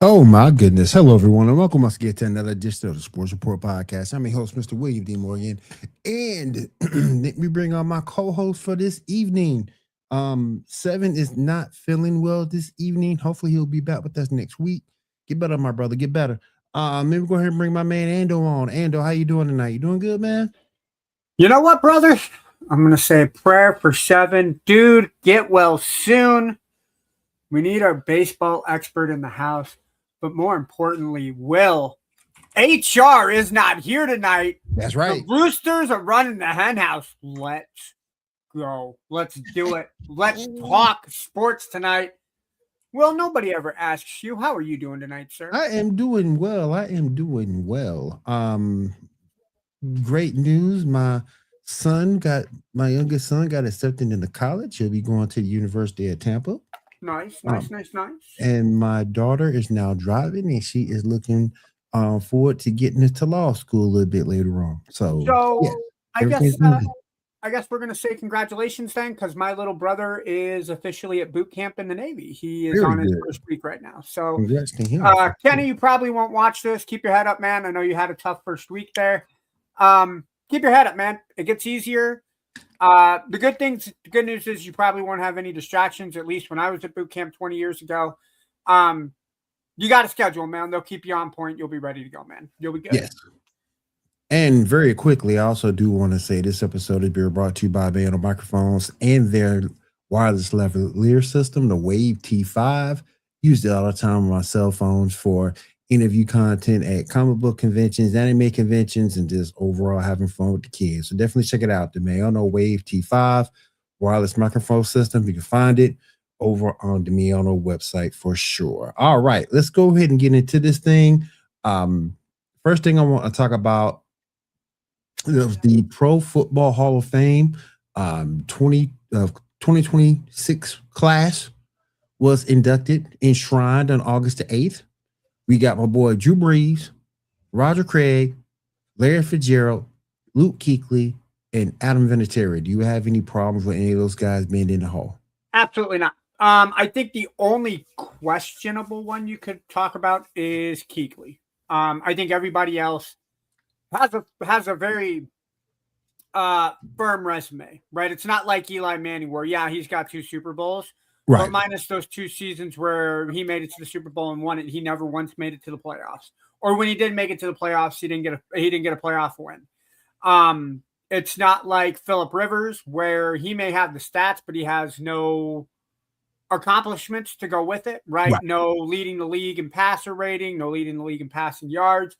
Oh my goodness. Hello everyone and welcome once again to another edition of the Sports Report Podcast. I'm your host, Mr. William D. Morgan. And let me bring on my co-host for this evening. Seven is not feeling well this evening. Hopefully he'll be back with us next week. Get better, my brother. Get better. Maybe go ahead and bring my man Ando on. Ando, how you doing tonight? You doing good, man? You know what, brother? I'm going to say a prayer for Seven. Dude, get well soon. We need our baseball expert in the house. But more importantly, Will, HR is not here tonight. That's The right. Roosters are running the hen house. Let's go. Let's do it. Let's talk sports tonight. Well, nobody ever asks you, how are you doing tonight, sir? I am doing well. I am doing well. Great news. My youngest son got accepted into college. He'll be going to the University of Tampa. Nice, Um, nice, nice, nice. and my daughter is now driving, and she is looking forward to getting into law school a little bit later on. So yeah, So I everything's guess going good. I guess we're going to say congratulations then, because my little brother is officially at boot camp in the Navy. He is Very on his good. first week right now. So, Congrats to him. Kenny, you probably won't watch this. Keep your head up, man. I know you had a tough first week there. Keep your head up, man. It gets easier. The good news is you probably won't have any distractions. At least when I was at boot camp 20 years ago, you got a schedule, man. They'll keep you on point. You'll be ready to go, man. You'll be good. Yes. And very quickly, I also do want to say this episode is being brought to you by Bano Microphones and their wireless lavalier system, the Wave T5. Use it all the time on my cell phones for interview content at comic book conventions, anime conventions, and just overall having fun with the kids. So definitely check it out. The Mayano Wave T5 wireless microphone system. You can find it over on the Mayano website for sure. All right, let's go ahead and get into this thing. First thing I want to talk about of the Pro Football Hall of Fame 2026 class was inducted, enshrined on August the 8th. We got my boy Drew Brees, Roger Craig, Larry Fitzgerald, Luke Kuechly, and Adam Vinatieri. Do you have any problems with any of those guys being in the hall? Absolutely not. I think the only questionable one you could talk about is Kuechly. I think everybody else has a very firm resume, right? It's not like Eli Manning where he's got two Super Bowls, but Right. minus those two seasons where he made it to the Super Bowl and won it, he never once made it to the playoffs. Or when he did make it to the playoffs, he didn't get a playoff win. It's not like Phillip Rivers where he may have the stats, but he has no accomplishments to go with it, right? Right. No leading the league in passer rating, no leading the league in passing yards,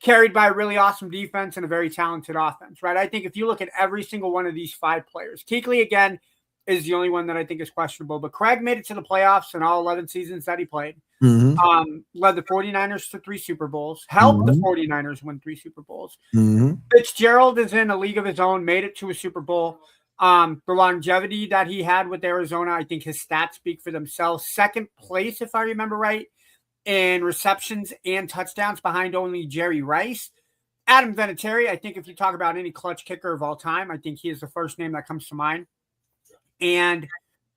carried by a really awesome defense and a very talented offense, right? I think if you look at every single one of these five players, Kuechly, again, is the only one that I think is questionable. But Craig made it to the playoffs in all 11 seasons that he played. Mm-hmm. Led the 49ers to 3 Super Bowls, helped the Mm-hmm. 49ers win 3 Super Bowls. Mm-hmm. Fitzgerald is in a league of his own, made it to a Super Bowl. The longevity that he had with Arizona, I think his stats speak for themselves. Second place, if I remember right, in receptions and touchdowns behind only Jerry Rice. Adam Vinatieri, I think if you talk about any clutch kicker of all time, I think he is the first name that comes to mind. And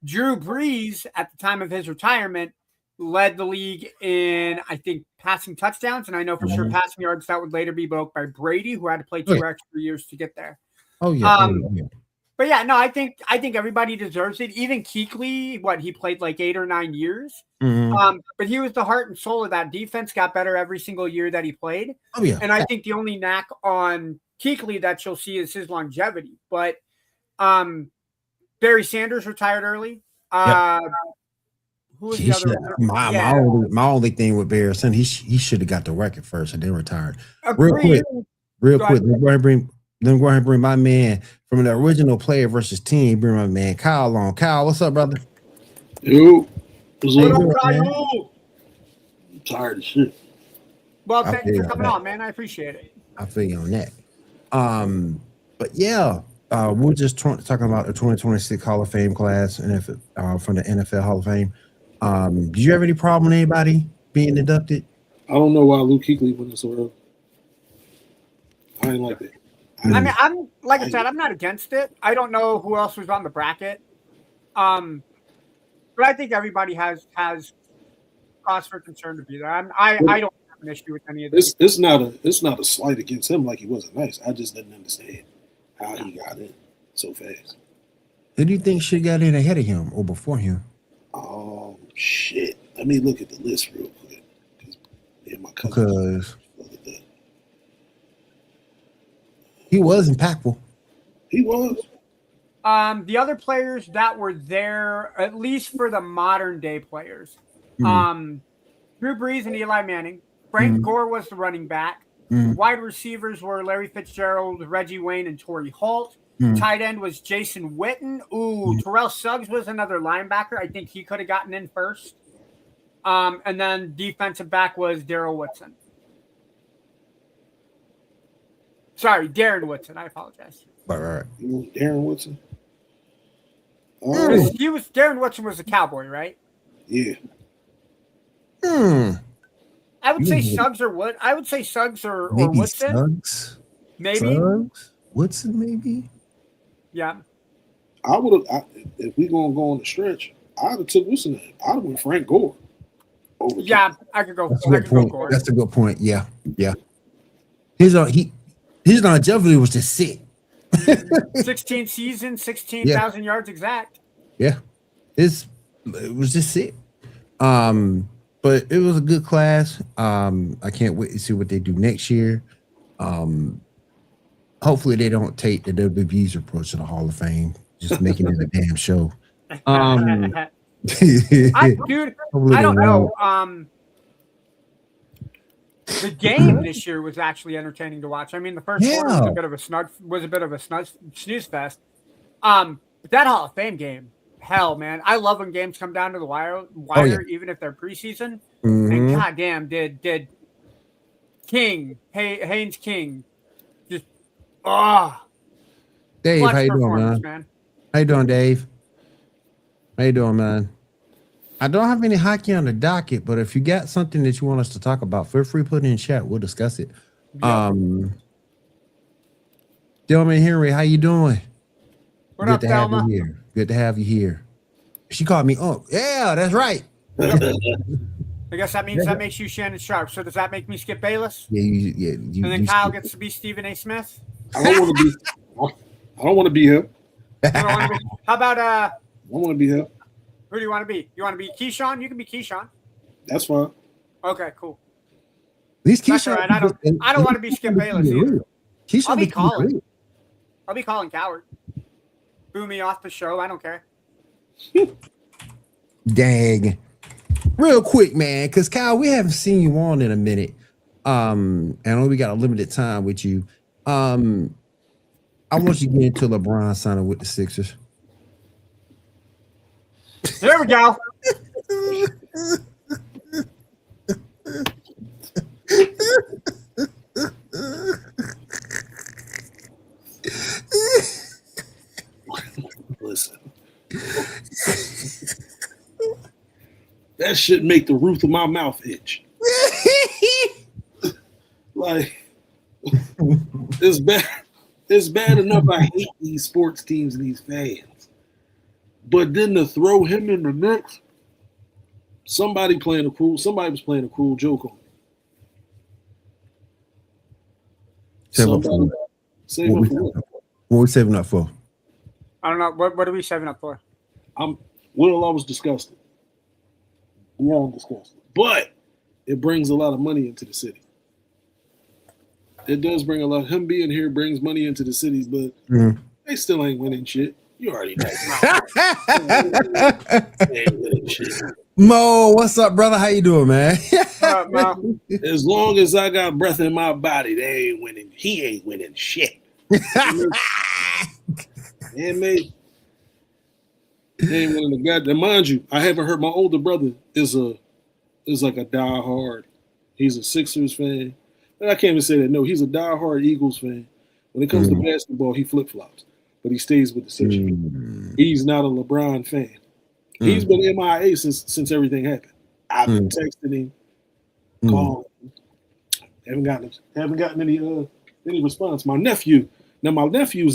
Drew Brees, at the time of his retirement, led the league in, I think, passing touchdowns. And I know for sure Mm-hmm. passing yards that would later be broke by Brady, who had to play Oh yeah. 2 extra years to get there. Oh yeah. Oh Um, yeah. but yeah, no, I think everybody deserves it. Even Kuechly, he played like 8 or 9 years. Mm-hmm. But he was the heart and soul of that defense. Got better every single year that he played. Oh yeah. And I think the only knack on Kuechly that you'll see is his longevity. But Barry Sanders retired early. Yep. Who was He the should. other? My Yeah, my only thing with Barrison, he should have got the record first and then retired. Real agreed. quick, real Go quick. ahead. Then go ahead and bring my man from the original player versus team. Bring my man Kyle on. Kyle, what's up, brother? Yo, what's How What you up? up, doing, man? Caillou? I'm tired of shit. Well, I thank you feel for you on coming that. on, man. I appreciate it. I feel you on that. But yeah, we're just talking about the 2026 Hall of Fame class, and if from the NFL Hall of Fame. Did you have any problem with anybody being inducted? I don't know why Luke Kuechly went so early. I ain't like that. I Mm. mean, I'm like I I, said, I'm not against it. I don't know who else was on the bracket. Um, but I think everybody has cause for concern to be there. I don't have an issue with any of this. It's not a slight against him like he wasn't nice. I just didn't understand how he got in so fast. Who do you think should got in ahead of him or before him? Oh shit! Let me look at the list real quick. My cousin Because he was impactful. he was. The other players that were there, at least for the modern day players, Drew Brees and Eli Manning. Frank Gore was the running back. Wide receivers were Larry Fitzgerald, Reggie Wayne, and Torrey Holt. Tight end was Jason Witten. Terrell Suggs was another linebacker. I think he could have gotten in first. And then defensive back was Daryl Woodson. Sorry, Darren Woodson. I apologize. Right. Darren Woodson. Darren Woodson was a Cowboy, right? Yeah. I would say Suggs or Wood. I would say Suggs or Maybe Woodson. Suggs? Maybe. Suggs? Woodson, maybe? Yeah. I would have, if we gonna go on the stretch, I'd have took Woodson. I'd have went Frank Gore. Yeah, I could go. That's a good point. Gore. That's a good point. Yeah. His longevity was just sick. 16 seasons, 16,000 yards exact. Yeah. It was just sick. But it was a good class. I can't wait to see what they do next year. Hopefully they don't take the WWE's approach to the Hall of Fame, just making it a damn show. I don't know. The game this year was actually entertaining to watch. I mean, the first quarter was a bit of a snooze fest. But that Hall of Fame game, hell, man, I love when games come down to the wire, even if they're preseason. And goddamn, did Haynes King just Dave, how you doing, man? How you doing, Dave? How you doing, man? I don't have any hockey on the docket, but if you got something that you want us to talk about, feel free to put it in chat. We'll discuss it. Yeah. Gentleman Henry, how you doing? What up, Thelma? Good to have you here. She called me up. Yeah, that's right. I guess that makes you Shannon Sharp. So does that make me Skip Bayless? Yeah. And then Kyle gets to be Stephen A. Smith. I don't want to be him. How about I want to be him. Who do you want to be? You want to be Keyshawn? You can be Keyshawn. That's fine. Okay, cool. These Keyshawn. Right. I don't want to be Skip Bayless either. I'll be calling. I'll be calling Coward. Boo me off the show. I don't care. Dang. Real quick, man, because Kyle, we haven't seen you on in a minute. And I know we got a limited time with you. I want you to get into LeBron signing with the Sixers. There we go. Listen. That shit make the roof of my mouth itch. Like, it's bad. It's bad enough I hate these sports teams and these fans. But then to throw him in the mix, somebody was playing a cruel joke on me. Save up for what we saving up for? I don't know. What are we saving up for? I was disgusted. Beyond disgusted. But it brings a lot of money into the city. It does bring a lot. Him being here brings money into the city, but they still ain't winning shit. You already know. They ain't winning shit. Mo, what's up, brother? How you doing, man? Mo? As long as I got breath in my body, they ain't winning. He ain't winning shit. And mate, they ain't winning the goddamn. Mind you, I haven't heard. My older brother is like a diehard. He's a Sixers fan. I can't even say that. No, he's a diehard Eagles fan. When it comes to basketball, he flip-flops, but he stays with the Sixers. He's not a LeBron fan. He's been MIA since everything happened. I've been texting him, calling him. Haven't gotten any response. My nephew's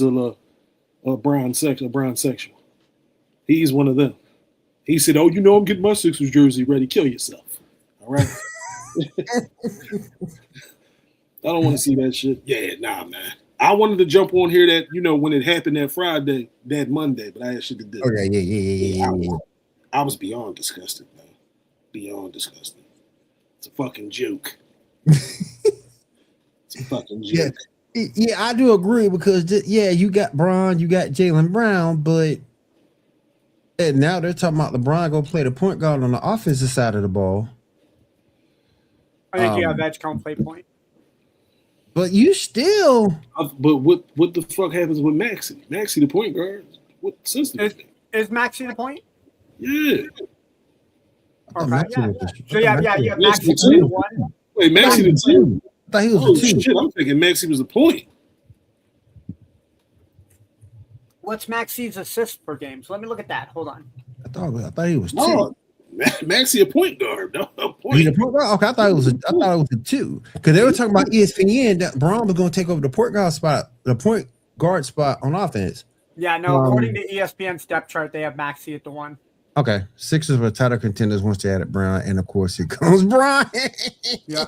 a brown sexual. He's one of them. He said, "Oh, I'm getting my Sixers jersey ready. Kill yourself." All right. I don't want to see that shit. Yeah, nah, man. I wanted to jump on here that, when it happened that Friday, that Monday, but I had shit to do. Okay, yeah. I was beyond disgusted, man. Beyond disgusted. It's a fucking joke. It's a fucking joke. Yeah, I do agree because, you got Braun, you got Jaylen Brown, but now they're talking about LeBron go play the point guard on the offensive side of the ball. I think you have edge can't play point. But you still. But what the fuck happens with Maxey? Maxey the point guard. What sense does that? Is Maxey the point? Yeah. Okay. Yeah. Maxey the one. Wait, Maxey the two. I thought he was the two. Shit, I'm thinking Maxey was the point. What's Maxey's assists per game? So let me look at that. Hold on. I thought he was two. No, Maxey a point guard. No, point. He's a point guard? Okay, I thought it was a two. Because they were talking about ESPN that Braun was going to take over the point guard spot on offense. Yeah, no, according to ESPN's depth chart, they have Maxey at the one. Okay. Sixers were title contenders once they added Brown, and of course here comes Brian. Yeah.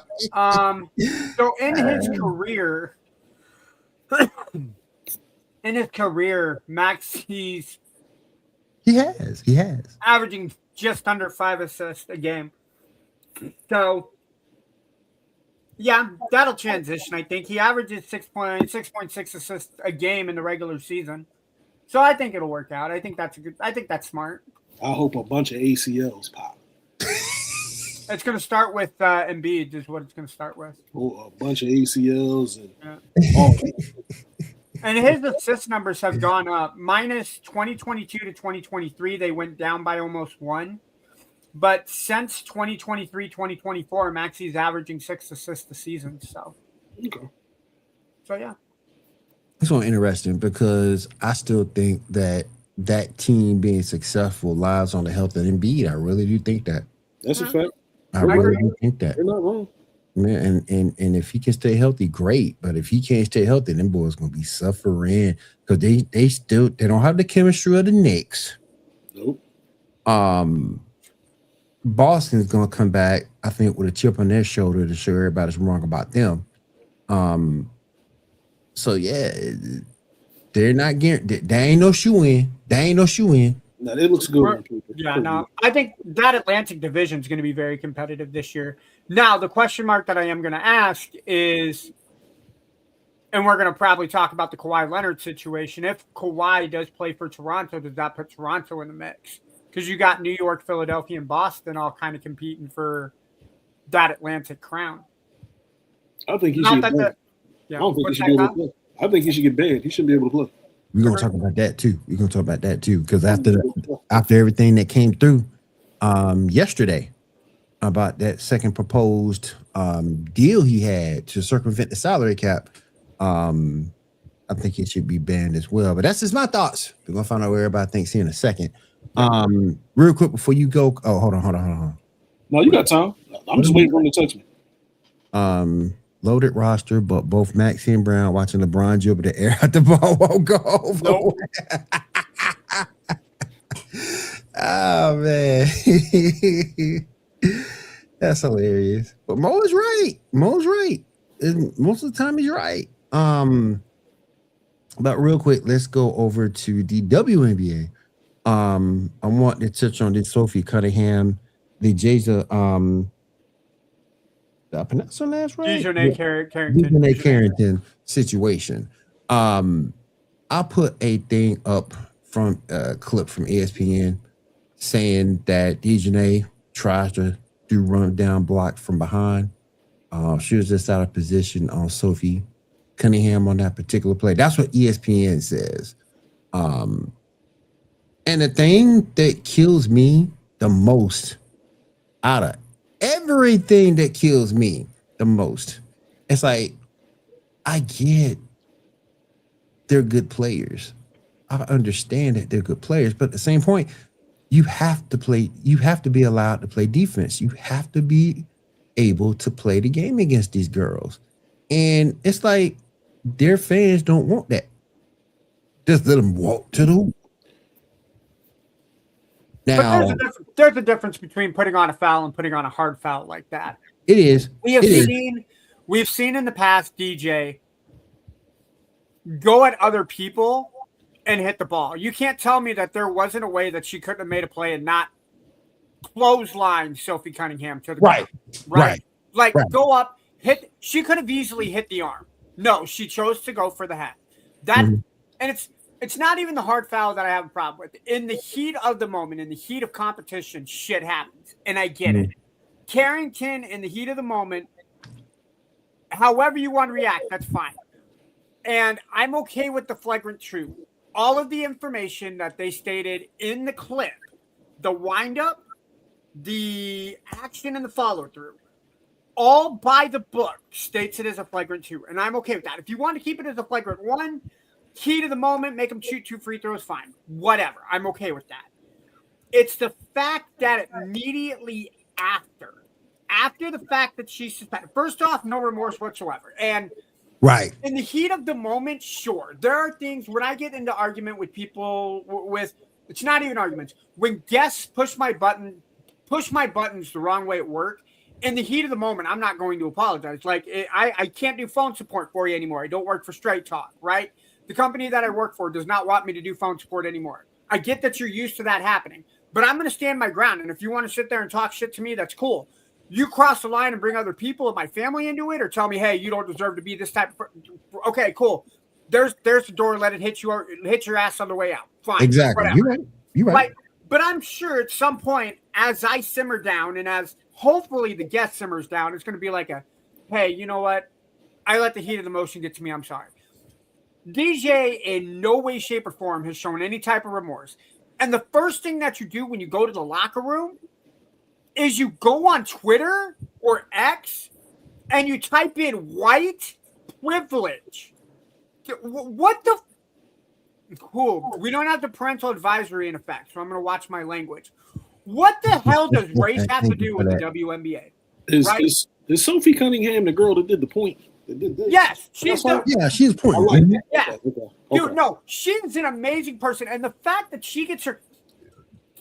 So in his career, Maxey's he has averaging just under 5 assists a game. So yeah, that'll transition. I think he averages 6.6 assists a game in the regular season. So I think it'll work out. I think that's smart. I hope a bunch of ACLs pop. It's going to start with Embiid is what it's going to start with. Oh, a bunch of ACLs and his assist numbers have gone up. Minus 2022 to 2023, they went down by almost 1. But since 2023-2024, Maxey's averaging 6 assists a season. So, okay. So yeah. It's so interesting because I still think that team being successful lies on the health of Embiid. I really do think that. That's a fact. I really do think that. You're not wrong. Man, and if he can stay healthy, great. But if he can't stay healthy, them boys gonna be suffering because they don't have the chemistry of the Knicks. Nope. Boston's gonna come back, I think, with a chip on their shoulder to show everybody's wrong about them. So yeah, they're not guaranteed. They ain't no shoe in. No, it looks good. Yeah, no, I think that Atlantic division is going to be very competitive this year. Now, the question mark that I am going to ask is, and we're going to probably talk about the Kawhi Leonard situation. If Kawhi does play for Toronto, does that put Toronto in the mix? Because you got New York, Philadelphia, and Boston all kind of competing for that Atlantic crown. I think he should. I don't think he should be able to play. I think he should get banned. He shouldn't be able to play. We're gonna talk about that too. Because after everything that came through yesterday about that second proposed deal he had to circumvent the salary cap, I think it should be banned as well. But that's just my thoughts. We're gonna find out what everybody thinks here in a second. Real quick before you go. Oh, hold on. No, you got time. I'm just waiting for him to touch me. Loaded roster, but both Maxey and Brown watching LeBron dribble the air out the ball won't go over. Nope. Oh man, that's hilarious. But Mo is right. Most of the time he's right. But real quick, let's go over to the WNBA. I want to touch on this Sophie Cunningham, the Jaja did I pronounce her last right? Dejanay Carrington situation. I put a thing up from a clip from ESPN saying that Dejanay tries to do run down block from behind. She was just out of position on Sophie Cunningham on that particular play. That's what ESPN says. And the thing that kills me the most out of everything that kills me the most, it's like, I get they're good players. I understand that they're good players, but at the same point, you have to be allowed to play defense. You have to be able to play the game against these girls. And it's like their fans don't want that. Just let them walk to the hoop. Now, But there's a difference between putting on a foul and putting on a hard foul like that. it is. We've seen in the past DJ go at other people and hit the ball. You can't tell me that there wasn't a way that she couldn't have made a play and not clothesline Sophie Cunningham to the ground. Right. Like go up, hit. She could have easily hit the arm. No, she chose to go for the head. And it's not even the hard foul that I have a problem with. In the heat of the moment, in the heat of competition, shit happens, and I get it. Carrington, in the heat of the moment, however you want to react, that's fine. And I'm okay with the flagrant two. All of the information that they stated in the clip, the windup, the action, and the follow-through, all by the book states it as a flagrant two. And I'm okay with that. If you want to keep it as a flagrant one, heat of the moment, make them shoot 2 free throws, fine. Whatever. I'm okay with that. It's the fact that immediately after the fact that she's suspended, first off, no remorse whatsoever. And in the heat of the moment, sure. There are things when I get into argument with people it's not even arguments. When guests push my buttons the wrong way at work, in the heat of the moment, I'm not going to apologize. Like I can't do phone support for you anymore. I don't work for Straight Talk, right? The company that I work for does not want me to do phone support anymore. I get that you're used to that happening, but I'm going to stand my ground. And if you want to sit there and talk shit to me, that's cool. You cross the line and bring other people and my family into it, or tell me, hey, you don't deserve to be this type of. Okay, cool. There's the door. Let it hit your ass on the way out. Fine. Exactly. Whatever. You're right. But I'm sure at some point, as I simmer down and as hopefully the guest simmers down, it's going to be like hey, you know what? I let the heat of the motion get to me. I'm sorry. DJ in no way, shape, or form has shown any type of remorse. And the first thing that you do when you go to the locker room is you go on Twitter or X and you type in white privilege. What the? Cool. We don't have the parental advisory in effect, so I'm going to watch my language. What the hell does race have to do with the WNBA? Is Sophie Cunningham the girl that did the point? Yes, she's she's point. Like yeah. Okay. Dude, no, she's an amazing person. And the fact that she gets her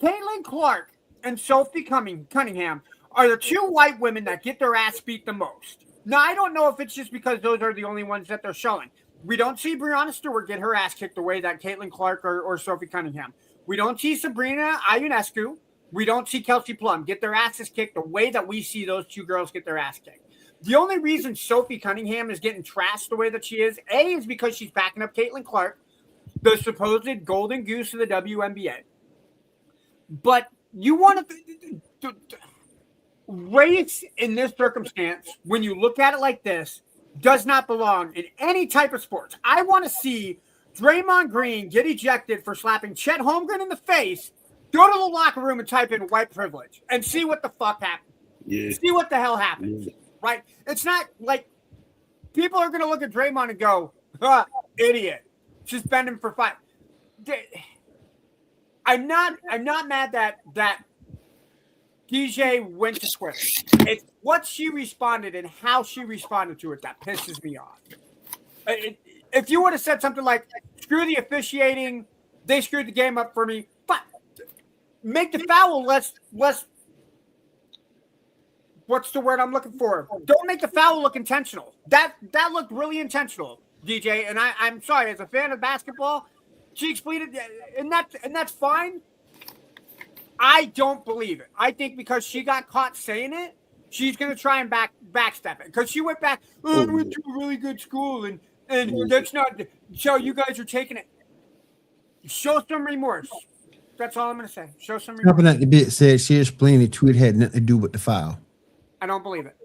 Caitlin Clark and Sophie Cunningham are the two white women that get their ass beat the most. Now, I don't know if it's just because those are the only ones that they're showing. We don't see Breonna Stewart get her ass kicked the way that Caitlin Clark or Sophie Cunningham. We don't see Sabrina Ionescu. We don't see Kelsey Plum get their asses kicked the way that we see those two girls get their ass kicked. The only reason Sophie Cunningham is getting trashed the way that she is, is because she's backing up Caitlin Clark, the supposed golden goose of the WNBA. But you want to race in this circumstance, when you look at it like this, does not belong in any type of sports. I want to see Draymond Green get ejected for slapping Chet Holmgren in the face, go to the locker room and type in white privilege and see what the fuck happens. Yeah. See what the hell happens. Yeah. Right? It's not like people are going to look at Draymond and go, idiot, suspend him for 5. I'm not mad that DJ went to Twitter. It's what she responded and how she responded to it that pisses me off. If you would have said something like, screw the officiating, they screwed the game up for me, but make the foul less what's the word I'm looking for? Don't make the foul look intentional. That looked really intentional, DJ. And I'm sorry, as a fan of basketball, she explained it, and that's fine. I don't believe it. I think because she got caught saying it, she's gonna try and backstep it. Because she went back, I went to a really good school, and that's not so you guys are taking it. Show some remorse. That's all I'm gonna say. Show some remorse. Jumping at the bit said she explained the tweet had nothing to do with the foul. I don't believe it.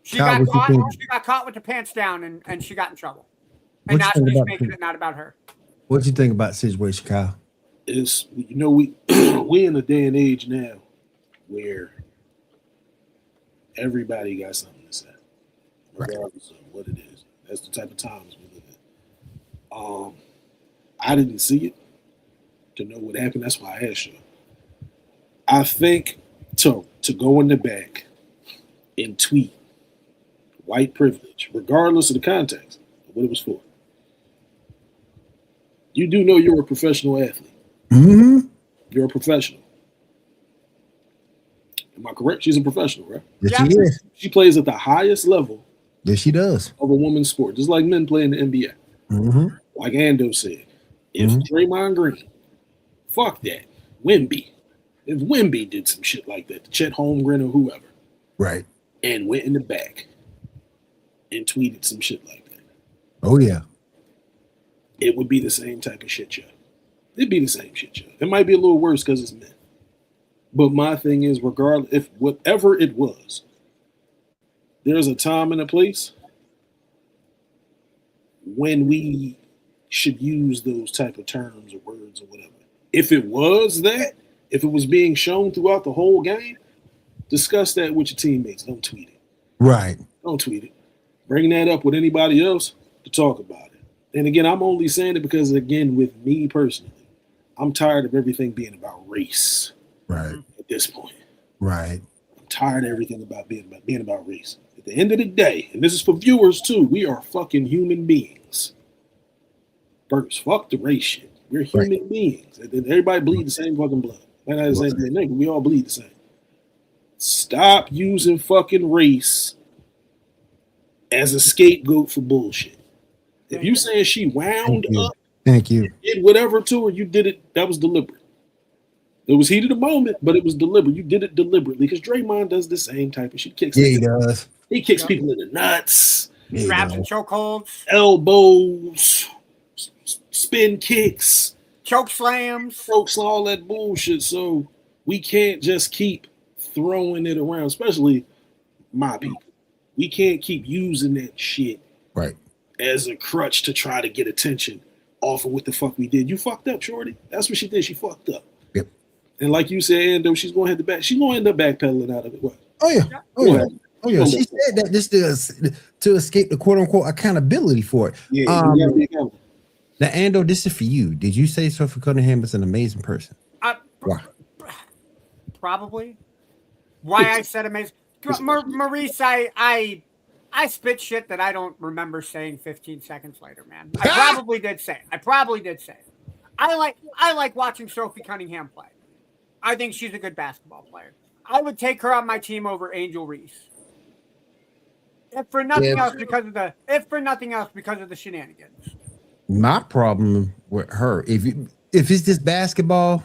She got caught with the pants down and she got in trouble. And now she's making it not about her. What do you think about the situation, Kyle? Is we in a day and age now where everybody got something to say, regardless of what it is. That's the type of times we live in. I didn't see it to know what happened. That's why I asked you. I think to go in the back and tweet white privilege, regardless of the context of what it was for. You do know you're a professional athlete. Mm-hmm. You're a professional. Am I correct? She's a professional, right? Yes, Yeah. she is. She plays at the highest level Yes, she does. of a woman's sport, just like men play in the NBA. Mm-hmm. Like Ando said, if Mhm. Draymond Green, fuck that, Wemby, if Wemby did some shit like that to Chet Holmgren or whoever, Right. and went in the back and tweeted some shit like that, Oh yeah. it would be the same type of shit show. It'd be the same shit show. It might be a little worse because it's men. But my thing is, regardless, if whatever it was, there's a time and a place when we should use those type of terms or words or whatever. If it was that, if it was being shown throughout the whole game, discuss that with your teammates. Don't tweet it. Right. Don't tweet it. Bring that up with anybody else to talk about it. And again, I'm only saying it because, again, with me personally, I'm tired of everything being about race Right. at this point. Right. I'm tired of everything being about race. At the end of the day, and this is for viewers too, we are fucking human beings. First, fuck the race shit. We're human beings. And then everybody bleed the same fucking blood. And I say, nigga, we all bleed the same. Stop using fucking race as a scapegoat for bullshit. If you saying she wound up, Thank you. did whatever to her, you did it. That was deliberate. It was heat of the moment, but it was deliberate. You did it deliberately because Draymond does the same type of shit. Yeah, he does. He kicks people in the nuts, Yeah, Grabs and chokeholds, elbows, spin kicks, choke slams. strokes, all that bullshit. So we can't just keep throwing it around, especially my people. We can't keep using that shit Right. as a crutch to try to get attention off of what the fuck we did. You fucked up, shorty. That's what she did. She fucked up. Yep. And like you said, Ando, she's going to head the back. She's going to end up backpedaling out of it. What? Oh yeah. Oh yeah. Oh yeah. She said that just to escape the quote unquote accountability for it. Yeah. Now, Ando, this is for you. Did you say Sophie Cunningham is an amazing person? Why? Probably. Why I said amazing. Maurice, I spit shit that I don't remember saying 15 seconds later, man. I probably did say it. I like watching Sophie Cunningham play. I think she's a good basketball player. I would take her on my team over Angel Reese. If for nothing else because of the shenanigans. My problem with her, if it's just basketball,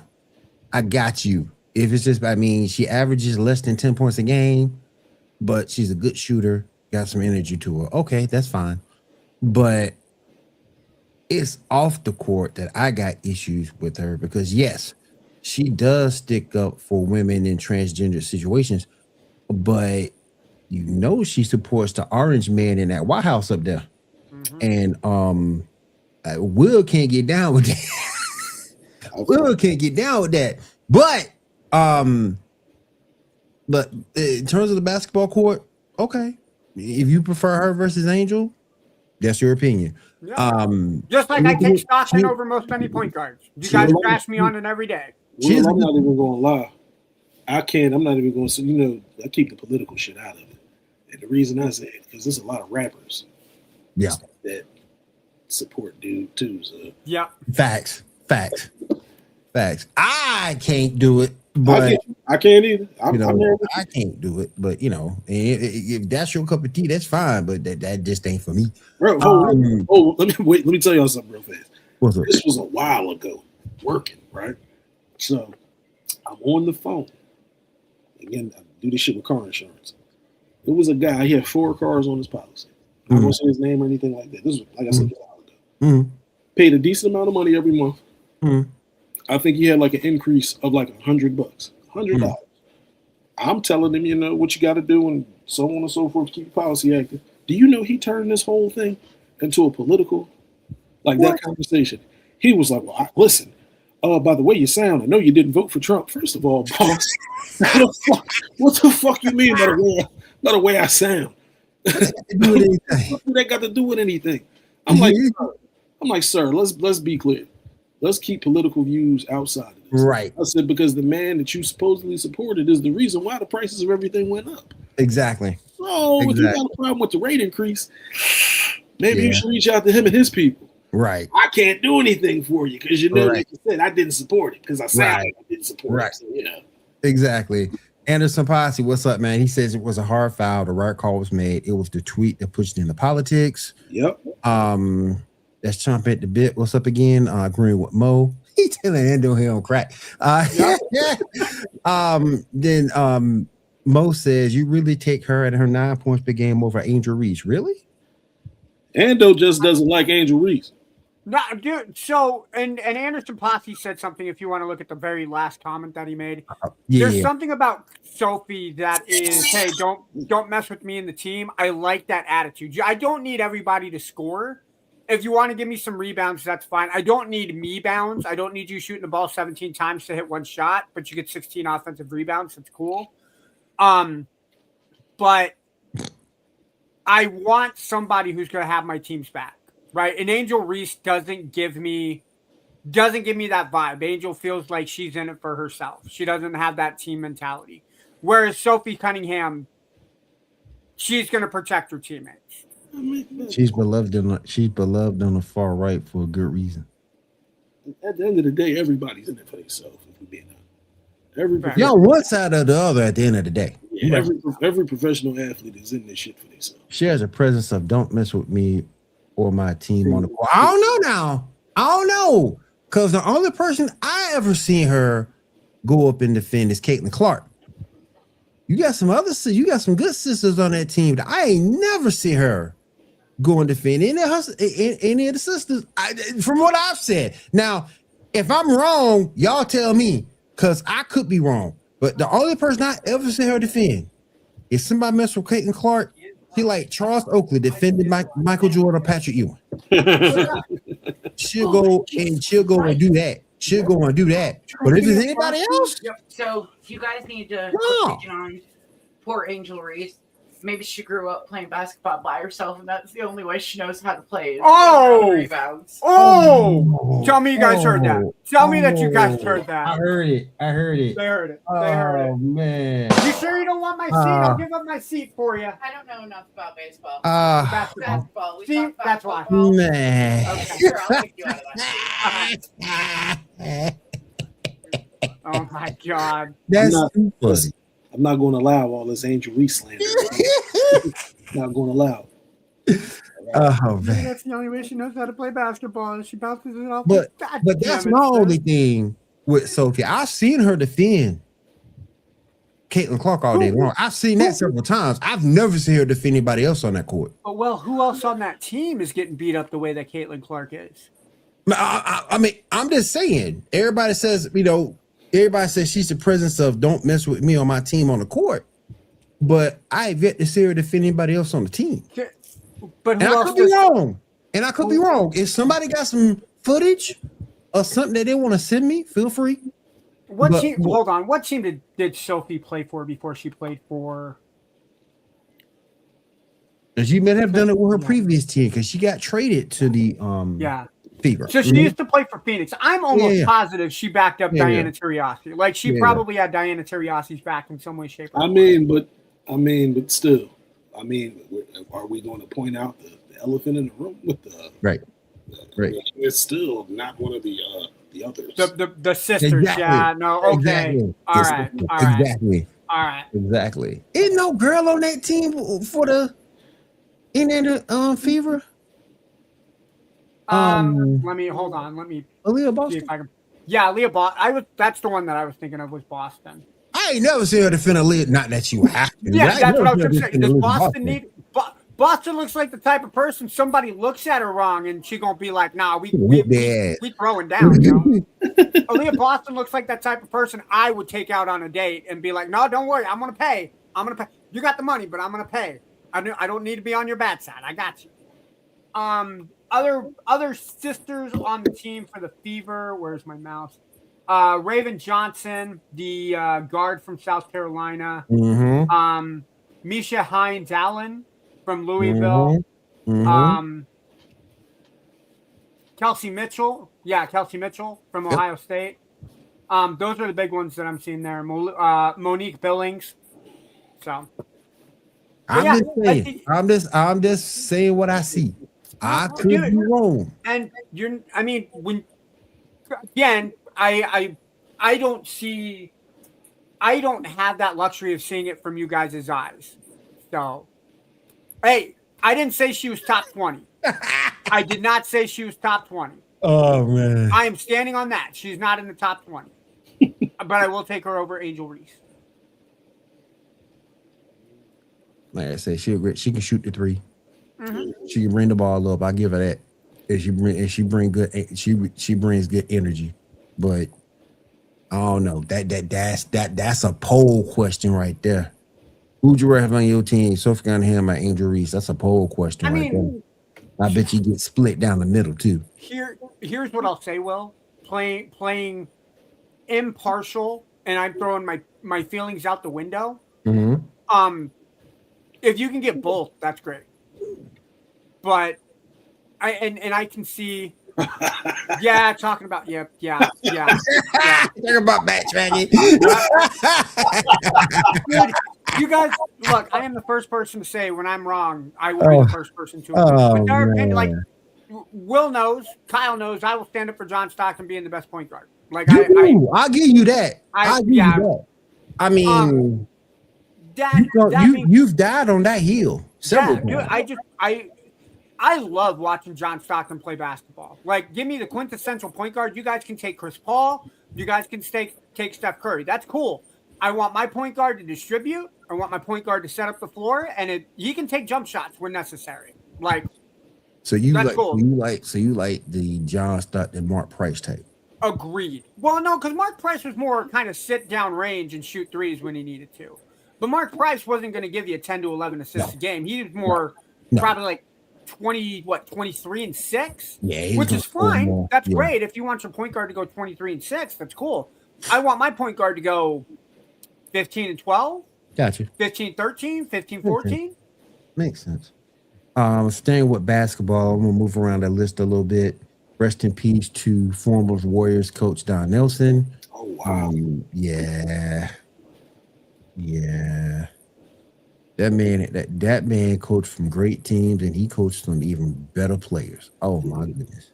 I got you. If it's just, I mean, she averages less than 10 points a game, but she's a good shooter, got some energy to her. Okay, that's fine. But it's off the court that I got issues with her because, yes, she does stick up for women in transgender situations, but you know she supports the orange man in that White House up there. Mm-hmm. And Will can't get down with that. Will can't get down with that. But in terms of the basketball court, okay. If you prefer her versus Angel, that's your opinion. Yeah. Just like I take Stockton over most any point guards. You guys trash me on it every day. Well, I'm not even going to lie. I'm not even going to say, I keep the political shit out of it. And the reason I say it, because there's a lot of rappers that support dude too. So. Yeah. Facts. I can't do it, but I can't either. I can't do it, but if that's your cup of tea, that's fine. But that just ain't for me. Bro, let me tell y'all something real fast. What's up? This was a while ago, working, right? So I'm on the phone. Again, I do this shit with car insurance. It was a guy, he had 4 cars on his policy. I won't say his name or anything like that. This was, like I said, a while ago. Mm-hmm. Paid a decent amount of money every month. Mm-hmm. I think he had like an increase of like $100. $100. I'm telling him, what you got to do and so on and so forth to keep the policy active. Do you know he turned this whole thing into a political, that conversation? He was like, well, listen, by the way you sound, I know you didn't vote for Trump. First of all, boss, what the fuck you mean by the way I sound? What that got to do with anything? I'm like, sir, let's be clear. Let's keep political views outside of this. Right. I said, because the man that you supposedly supported is the reason why the prices of everything went up. Exactly. So if you got a problem with the rate increase, maybe you should reach out to him and his people. Right. I can't do anything for you because Right. like you said, I didn't support it because I said Right. I didn't support Right. it. So, yeah. Exactly. Anderson Posse, what's up, man? He says it was a hard foul. The right call was made. It was the tweet that pushed into politics. Yep. That's Chomp at the bit. What's up again? Agreeing with Mo. He telling Endo he on crack. Then Mo says you really take her at her 9 points per game over Angel Reese. Really? Ando just doesn't like Angel Reese. No, dude. So, and Anderson Posse said something. If you want to look at the very last comment that he made, there's something about Sophie that is, hey, don't mess with me and the team. I like that attitude. I don't need everybody to score. If you want to give me some rebounds, that's fine. I don't need me bounds. I don't need you shooting the ball 17 times to hit one shot, but you get 16 offensive rebounds. That's cool. But I want somebody who's going to have my team's back. Right, and Angel Reese doesn't give me that vibe. Angel feels like she's in it for herself. She doesn't have that team mentality. Whereas Sophie Cunningham, she's going to protect her teammates. She's beloved on the far right for a good reason. At the end of the day, everybody's in it for themselves. If we're being honest, y'all one side or the other. At the end of the day, every professional athlete is in this shit for themselves. She has a presence of "don't mess with me" or my team on the court. I don't know now. I don't know. Because the only person I ever seen her go up and defend is Caitlin Clark. You got some good sisters on that team that I ain't never seen her go and defend any of the sisters. From what I've said. Now, if I'm wrong, y'all tell me, because I could be wrong. But the only person I ever seen her defend is somebody mess with Caitlin Clark. He like Charles Oakley defended Michael Jordan or Patrick Ewing. She'll go and do that. But if it's anybody else, so you guys need to on poor Angel Reese. Maybe she grew up playing basketball by herself, and that's the only way she knows how to play. Rebounds. Tell me you guys heard that. Tell me that you guys heard that. I heard it. They heard it. Oh man! You sure you don't want my seat? I'll give up my seat for you. I don't know enough about baseball. Basketball. We See, talk about that's why. football. Man. Okay, sure, I'll kick you out of that. Oh my God. That's funny. I'm not going to allow all this Angel Reese slander. Not going to allow. Oh man. That's the only way she knows how to play basketball. She bounces it off. But that's my only thing with Sophie. I've seen her defend Caitlin Clark all day long. I've seen that several times. I've never seen her defend anybody else on that court. But who else on that team is getting beat up the way that Caitlin Clark is? I mean, I'm just saying. Everybody says, she's the presence of "don't mess with me" on my team on the court. But I have yet to see her defend anybody else on the team. But I could be wrong. And I could be wrong. If somebody got some footage or something that they want to send me, feel free. Hold on. What team did Sophie play for before she played for? She may have done it with her previous team because she got traded to the Fever. So she used to play for Phoenix. I'm almost positive she backed up Diana Taurasi. Like she probably had Diana Tauriasi's back in some way, shape, or form. But still, are we going to point out the elephant in the room with the right? It's still not one of the others. The sisters, exactly. Yeah, no, okay, exactly. All right. Exactly. Ain't no girl on that team for the Indiana Fever. Let me hold on. Let me Aaliyah Boston. see if I can. Yeah, Aaliyah Boston. That's the one that I was thinking of was Boston. I ain't never seen her defend Aaliyah. Not that you have to. Yeah, that's what I was saying. Does Boston need? Boston looks like the type of person somebody looks at her wrong and she gonna be like, "Nah, we throwing down." You know? Aaliyah Boston looks like that type of person I would take out on a date and be like, "No, don't worry, I'm gonna pay. You got the money, but I'm gonna pay. I don't need to be on your bad side. I got you." Other sisters on the team for the Fever. Where's my mouse? Raven Johnson, the guard from South Carolina. Mm-hmm. Misha Hines Allen from Louisville. Mm-hmm. Kelsey Mitchell. Yeah, Kelsey Mitchell from Ohio State. Those are the big ones that I'm seeing there. Monique Billings. So I'm just saying what I see. I could be wrong. And I mean, when again, I don't have that luxury of seeing it from you guys' eyes. So, hey, I didn't say she was top 20. I did not say she was top 20. Oh man, I am standing on that. She's not in the top 20. But I will take her over Angel Reese. Like I said, she can shoot the 3. Mm-hmm. She can bring the ball up. I give her that. And she brings good energy. But I don't know. That's a poll question right there. Who'd you rather have on your team? Sophie Cunningham or Angel Reese? That's a poll question there. I bet you get split down the middle too. Here's what I'll say, Will. Playing impartial, and I'm throwing my feelings out the window. Mm-hmm. If you can get both, that's great. But I can see, talking about talking about backtracking. Dude, you guys, look, I am the first person to say when I'm wrong. I will be the first person to admit. But opinion, like Will knows, Kyle knows, I will stand up for John Stockton being the best point guard. Like I'll give you that. I'll give you that. I mean, you've died on that hill several times. Dude, I love watching John Stockton play basketball. Like, give me the quintessential point guard. You guys can take Chris Paul. You guys can take Steph Curry. That's cool. I want my point guard to distribute. I want my point guard to set up the floor, and he can take jump shots when necessary. Like, so you like the John Stockton, Mark Price type. Agreed. Well, no, because Mark Price was more kind of sit down range and shoot threes when he needed to. But Mark Price wasn't going to give you a 10 to 11 assists a game. He was more probably like 23 and 6? Yeah, which is fine. That's great. If you want your point guard to go 23 and 6, that's cool. I want my point guard to go 15 and 12. Gotcha. 15, 13, 15, 14. Okay. Makes sense. Staying with basketball, I'm going to move around that list a little bit. Rest in peace to former Warriors coach Don Nelson. Oh, wow. Yeah. That man coached from great teams, and he coached some even better players. Oh, my goodness.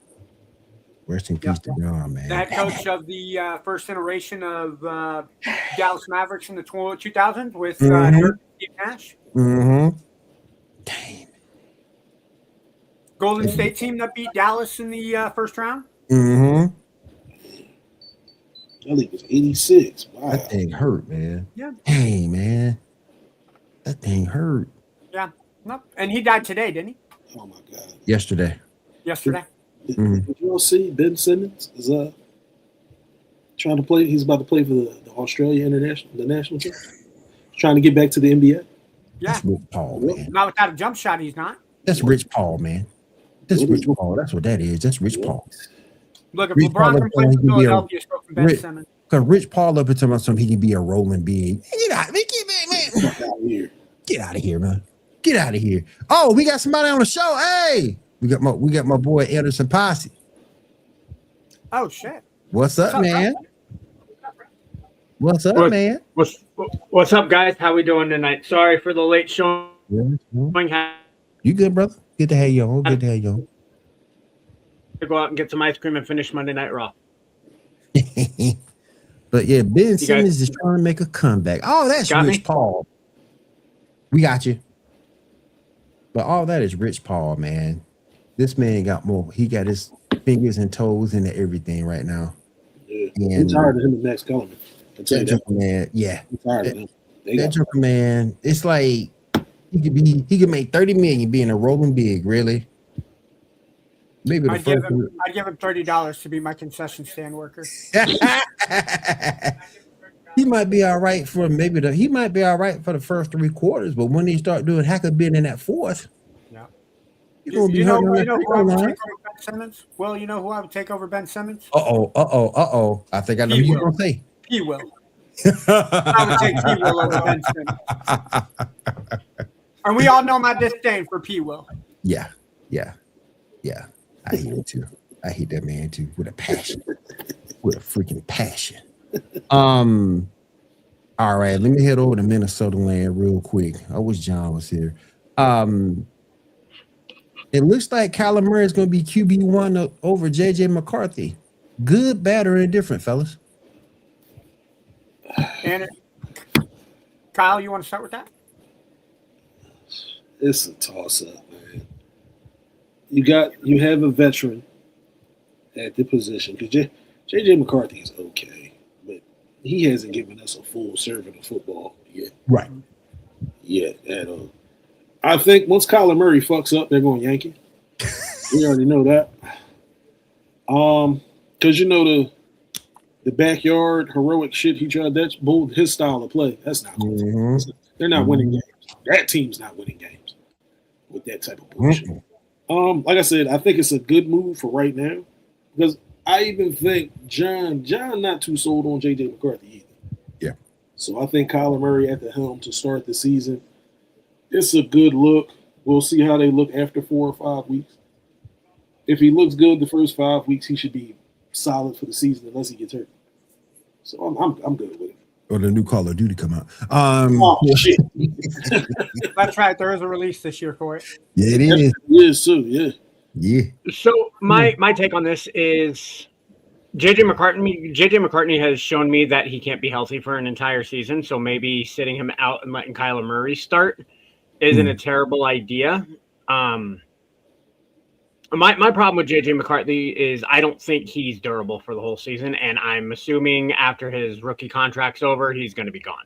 Rest in peace to Don, man. That coach of the first iteration of Dallas Mavericks in the 2000s with Steve Nash. Mm-hmm. Damn. Golden State team that beat Dallas in the first round. Mm-hmm. That league was 86. Wow. That thing hurt, man. Yeah. Hey, man. That thing hurt. Yeah. No. And he died today, didn't he? Oh, my God. Yesterday. Did you all see Ben Simmons is trying to play? He's about to play for the Australia national team. Trying to get back to the NBA. Yeah. That's Rich Paul, man. Not without a jump shot, he's not. That's Rich Paul, man. That's Rich Paul. That's what that is. That's Rich Paul. Look, if LeBron can play for Philadelphia, so can Ben Simmons. Because Rich Paul up until something, he can be a rolling big. Get out of here, man. Get out of here. Oh, we got somebody on the show. Hey, we got my boy Anderson Posse. Oh shit. What's up, man? What's up, man? What's up, guys? How we doing tonight? Sorry for the late showing. You good, brother? Good to have you on. Good to have you on. To go out and get some ice cream and finish Monday Night Raw. But yeah, Ben Simmons is trying to make a comeback. Oh, that's Rich Paul. We got you. But all that is Rich Paul, man. This man got more. He got his fingers and toes into everything right now. Yeah. I'm tired of him and Max Kellerman. That man, yeah. I'm tired of him. That Joker man, it's like he could make 30 million being a rolling big, really. Maybe I'd give him $30 to be my concession stand worker. He might be all right for the first 3 quarters, but when he start doing Hacker-Ben in that fourth, you're gonna be hurting on that free line. Simmons? Well, you know who I would take over Ben Simmons? Uh-oh. I think I know who you're gonna say. He will. I would take P. Will over Ben Simmons. And we all know my disdain for P. Will. Yeah. I hate it too. I hate that man too with a passion. With a freaking passion. All right, let me head over to Minnesota land real quick. I wish John was here. It looks like Kyler Murray is going to be QB1 over JJ McCarthy. Good, bad, or indifferent, fellas? And Kyle, you want to start with that? It's a toss-up, man. You have a veteran at the position because JJ McCarthy is okay, but he hasn't given us a full serving of football yet. Right. Yet at all. I think once Kyler Murray fucks up, they're going Yankee. We already know that. Because the backyard heroic shit he tried, that's his style of play. That's not cool. Mm-hmm. They're not winning games. That team's not winning games with that type of bullshit. Like I said, I think it's a good move for right now because I even think John not too sold on JJ McCarthy either. Yeah. So I think Kyler Murray at the helm to start the season. It's a good look. We'll see how they look after 4 or 5 weeks. If he looks good the first 5 weeks, he should be solid for the season unless he gets hurt. So I'm good with it. Or the new Call of Duty come out. Shit. That's right. There is a release this year for it. Yeah, it is. It is too. Yeah. Yeah. So my take on this is JJ McCartney has shown me that he can't be healthy for an entire season. So maybe sitting him out and letting Kyler Murray start isn't a terrible idea. My problem with JJ McCarthy is I don't think he's durable for the whole season, and I'm assuming after his rookie contract's over, he's going to be gone.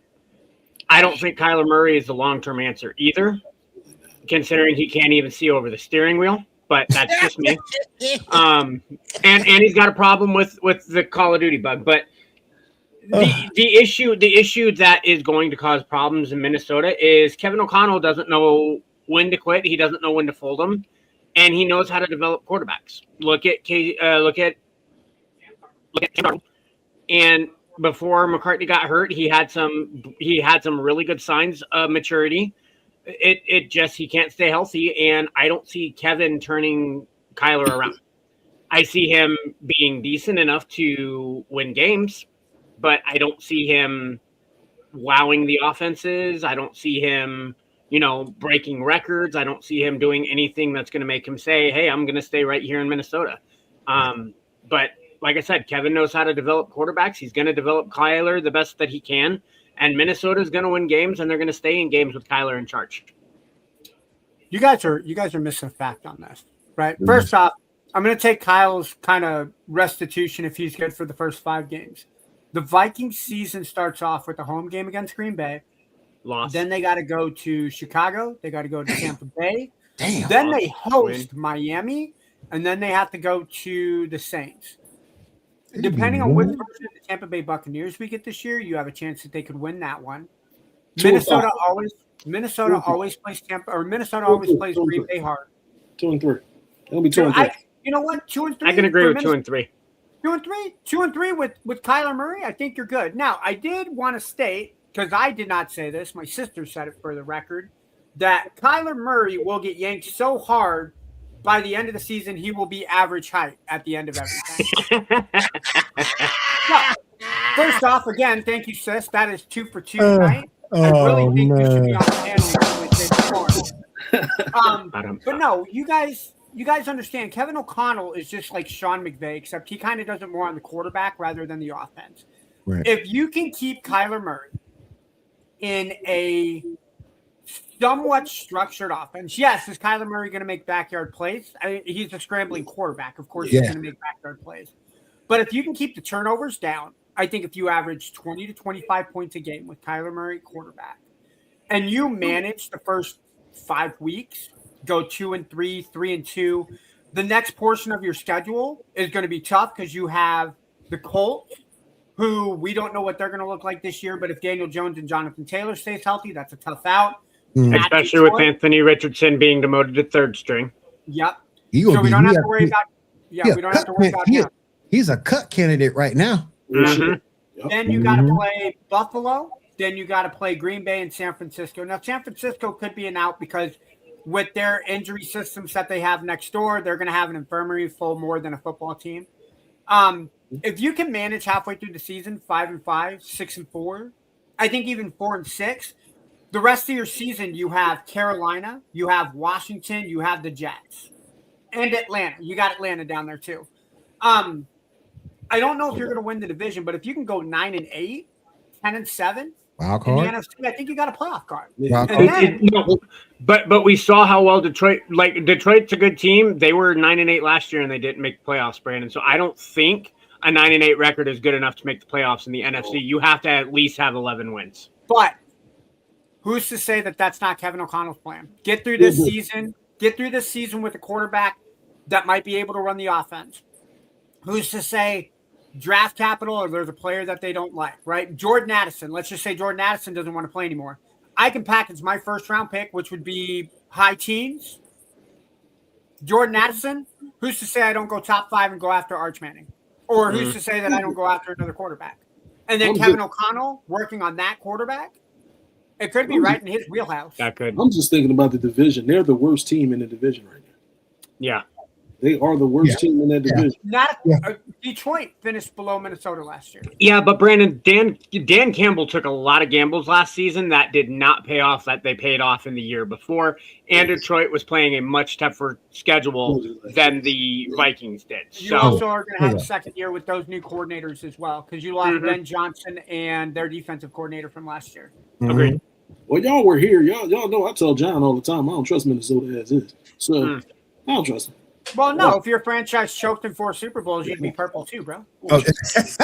I don't think Kyler Murray is the long-term answer either, considering he can't even see over the steering wheel. But that's just me. And he's got a problem with the Call of Duty bug. But the issue that is going to cause problems in Minnesota is Kevin O'Connell doesn't know when to quit. He doesn't know when to fold them. And he knows how to develop quarterbacks. Look at Canton. And before McCartney got hurt, he had some really good signs of maturity. It just he can't stay healthy, and I don't see Kevin turning Kyler around. I see him being decent enough to win games, but I don't see him wowing the offenses. I don't see him breaking records. I don't see him doing anything that's going to make him say, hey, I'm going to stay right here in Minnesota. But like I said, Kevin knows how to develop quarterbacks. He's going to develop Kyler the best that he can. And Minnesota is going to win games, and they're going to stay in games with Kyler in charge. You guys are missing a fact on this, right? Mm-hmm. First off, I'm going to take Kyle's kind of restitution if he's good for the first 5 games. The Vikings season starts off with a home game against Green Bay. Lost. Then they got to go to Chicago. They got to go to Tampa Bay. Damn. Then they host Miami, and then they have to go to the Saints. Depending on which version of the Tampa Bay Buccaneers we get this year, you have a chance that they could win that one. Minnesota always plays Tampa, or Minnesota always plays Green Bay hard. 2-3. It'll be 2-3. You know what? 2-3. I can agree with 2-3. 2-3 with Kyler Murray. I think you're good. Now, I did want to state, because I did not say this, my sister said it for the record, that Kyler Murray will get yanked so hard by the end of the season, he will be average height at the end of everything. First off, again, thank you, sis. That is 2 for 2 tonight. I really think you should be on the panel. But no, you guys understand. Kevin O'Connell is just like Sean McVay, except he kind of does it more on the quarterback rather than the offense. Right. If you can keep Kyler Murray in a somewhat structured offense. Yes, is Kyler Murray going to make backyard plays? He's a scrambling quarterback. Of course, he's going to make backyard plays. But if you can keep the turnovers down, I think if you average 20 to 25 points a game with Kyler Murray quarterback, and you manage the first 5 weeks, go 2-3, 3-2, the next portion of your schedule is going to be tough because you have the Colts, who we don't know what they're going to look like this year. But if Daniel Jones and Jonathan Taylor stays healthy, that's a tough out. Especially with Anthony Richardson being demoted to 3rd string. Yep. So we don't have to worry about. Yeah, we don't have to worry about him. He's a cut candidate right now. Mm-hmm. Then you got to play Buffalo. Then you got to play Green Bay and San Francisco. Now, San Francisco could be an out because with their injury systems that they have next door, they're going to have an infirmary full more than a football team. If you can manage halfway through the season 5-5, 6-4, I think even 4-6. The rest of your season, you have Carolina, you have Washington, you have the Jets. And Atlanta. You got Atlanta down there too. I don't know if you're going to win the division, but if you can go 9-8, 10-7 Wild in the card. NFC, I think you got a playoff card. Wild And card. then, No, but we saw how well Detroit's a good team. They were 9-8 last year and they didn't make the playoffs, Brandon. So I don't think a 9-8 record is good enough to make the playoffs in the NFC. You have to at least have 11 wins. but who's to say that that's not Kevin O'Connell's plan? Get through this season. Get through this season with a quarterback that might be able to run the offense. Who's to say draft capital or there's a player that they don't like, right? Jordan Addison. Let's just say Jordan Addison doesn't want to play anymore. I can package my first round pick, which would be high teens. Jordan Addison. Who's to say I don't go top 5 and go after Arch Manning? Or who's to say that I don't go after another quarterback? And then Kevin O'Connell working on that quarterback. It could be right in his wheelhouse. That could. I'm just thinking about the division. They're the worst team in the division right now. Yeah. They are the worst team in that division. Detroit finished below Minnesota last year. Yeah, but Brandon, Dan Campbell took a lot of gambles last season that did not pay off that they paid off in the year before. And Detroit was playing a much tougher schedule than the Vikings did. You also are going to have a second year with those new coordinators as well because you lost Ben Johnson and their defensive coordinator from last year. Agreed. Well, y'all were here. Y'all know I tell John all the time I don't trust Minnesota as is. So I don't trust them. Well, no, if your franchise choked in 4 Super Bowls, you'd be purple too, bro. That's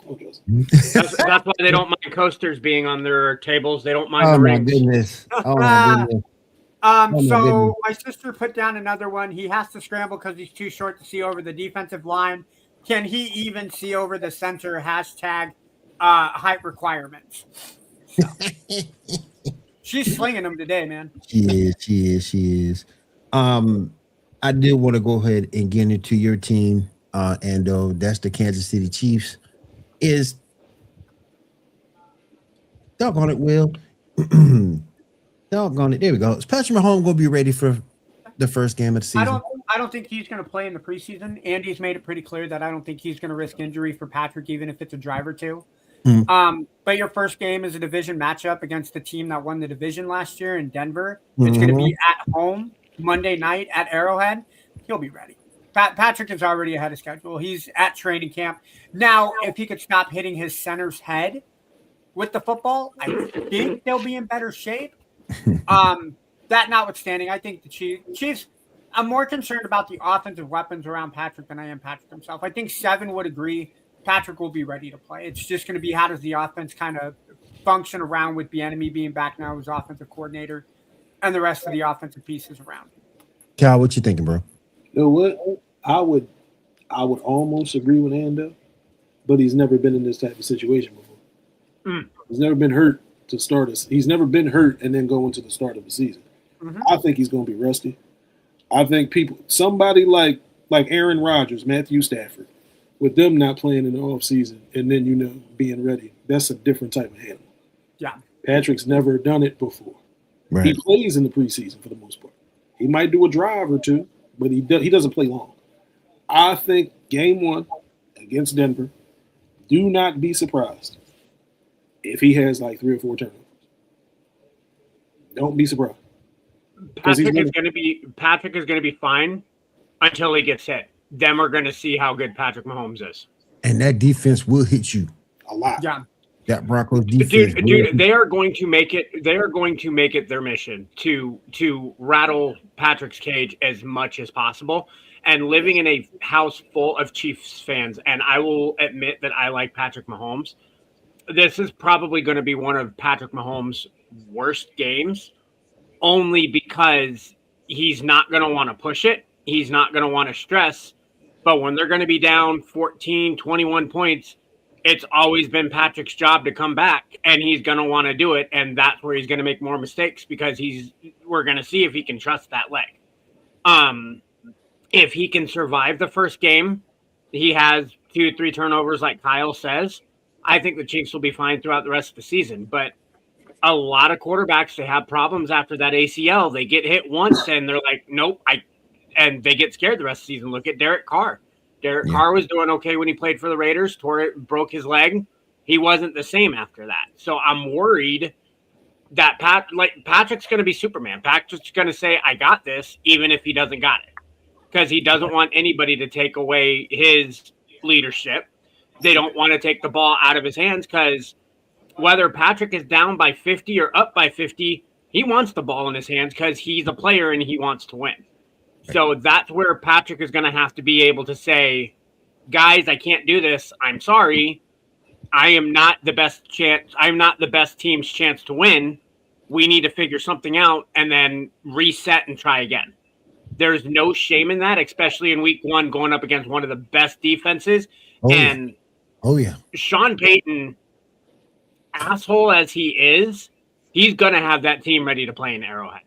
why they don't mind coasters being on their tables. They don't mind the rings. Goodness. Oh my goodness. So my sister put down another one. He has to scramble because he's too short to see over the defensive line. Can he even see over the center? Hashtag height requirements. So. She's slinging them today, man. She is. I did want to go ahead and get into your team, and that's the Kansas City Chiefs. Is doggone it, Will. Doggone it. There we go. Is Patrick Mahomes going to be ready for the first game of the season? I don't think he's going to play in the preseason. Andy's made it pretty clear that I don't think he's going to risk injury for Patrick, even if it's a drive or two. But your first game is a division matchup against the team that won the division last year in Denver. It's going to be at home Monday night at Arrowhead. He'll be ready. Patrick is already ahead of schedule. He's at training camp. Now, if he could stop hitting his center's head with the football, I think they'll be in better shape. That notwithstanding, I think the Chiefs, I'm more concerned about the offensive weapons around Patrick than I am Patrick himself. I think 7 would agree Patrick will be ready to play. It's just going to be how does the offense kind of function around with Bieniemy being back now as offensive coordinator and the rest of the offensive pieces around. Cal, what you thinking, bro? You know what? I would almost agree with Ando, but he's never been in this type of situation before. He's never been hurt to start us. He's never been hurt and then go into the start of the season. I think he's going to be rusty. I think somebody like Aaron Rodgers, Matthew Stafford, with them not playing in the offseason and then, being ready, that's a different type of animal. Yeah. Patrick's never done it before. Right. He plays in the preseason for the most part. He might do a drive or two, but he doesn't play long. I think game 1 against Denver, do not be surprised if he has like 3 or 4 turnovers. Don't be surprised. Patrick is going to be fine until he gets hit. Then we're going to see how good Patrick Mahomes is. And that defense will hit you a lot. Yeah. That Broncos defense. Dude, they are going to make it. They are going to make it their mission to rattle Patrick's cage as much as possible. And living in a house full of Chiefs fans, and I will admit that I like Patrick Mahomes. This is probably going to be one of Patrick Mahomes' worst games, only because he's not going to want to push it. He's not going to want to stress. But when they're going to be down 14, 21 points, it's always been Patrick's job to come back, and he's going to want to do it. And that's where he's going to make more mistakes because we're going to see if he can trust that leg. If he can survive the first game, he has 2-3 turnovers like Kyle says, I think the Chiefs will be fine throughout the rest of the season. But a lot of quarterbacks, they have problems after that ACL. They get hit once and they're like, nope, and they get scared the rest of the season. Look at Derek Carr. Carr was doing okay when he played for the Raiders, broke his leg. He wasn't the same after that. So I'm worried that Patrick's going to be Superman. Patrick's going to say, I got this, even if he doesn't got it. because he doesn't want anybody to take away his leadership. They don't want to take the ball out of his hands because whether Patrick is down by 50 or up by 50, he wants the ball in his hands because he's a player and he wants to win. So that's where Patrick is going to have to be able to say, guys, I can't do this. I'm sorry. I am not the best chance. I'm not the best team's chance to win. We need to figure something out and then reset and try again. There's no shame in that, especially in week 1 going up against one of the best defenses. Oh, yeah. Sean Payton, asshole as he is, he's going to have that team ready to play in Arrowhead.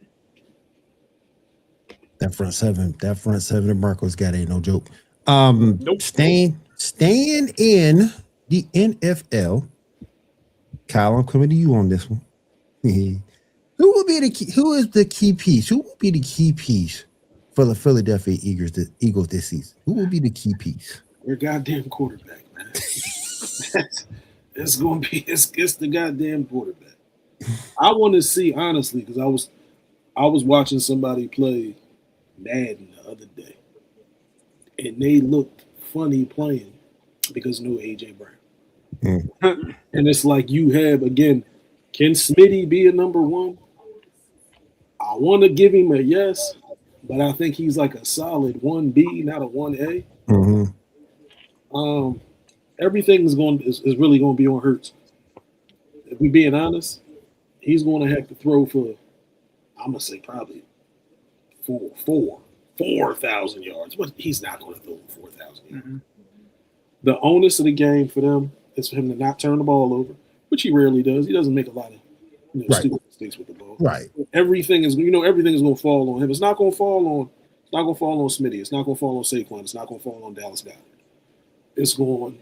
That front seven the Broncos got ain't no joke. Nope. Staying in the NFL. Kyle, I'm coming to you on this one. Who is the key piece? Who will be the key piece for the Philadelphia Eagles this season? Who will be the key piece? Their goddamn quarterback, man. It's gonna be it's the goddamn quarterback. I want to see, honestly, because I was watching somebody play Madden the other day, and they looked funny playing because no AJ Brown. And it's like you have, again, can Smitty be a number 1? I want to give him a yes, but I think he's like a solid 1B, not a 1A. Everything is really going to be on Hurts. If we're being honest, he's going to have to throw for, I'm going to say probably 4,000 yards. But he's not going to throw for 4,000 yards. The onus of the game for them is for him to not turn the ball over, which he rarely does. He doesn't make a lot of stupid mistakes with the ball. Right. Everything is going to fall on him. It's not going to fall on Smitty. It's not going to fall on Saquon. It's not going to fall on Dallas Goedert.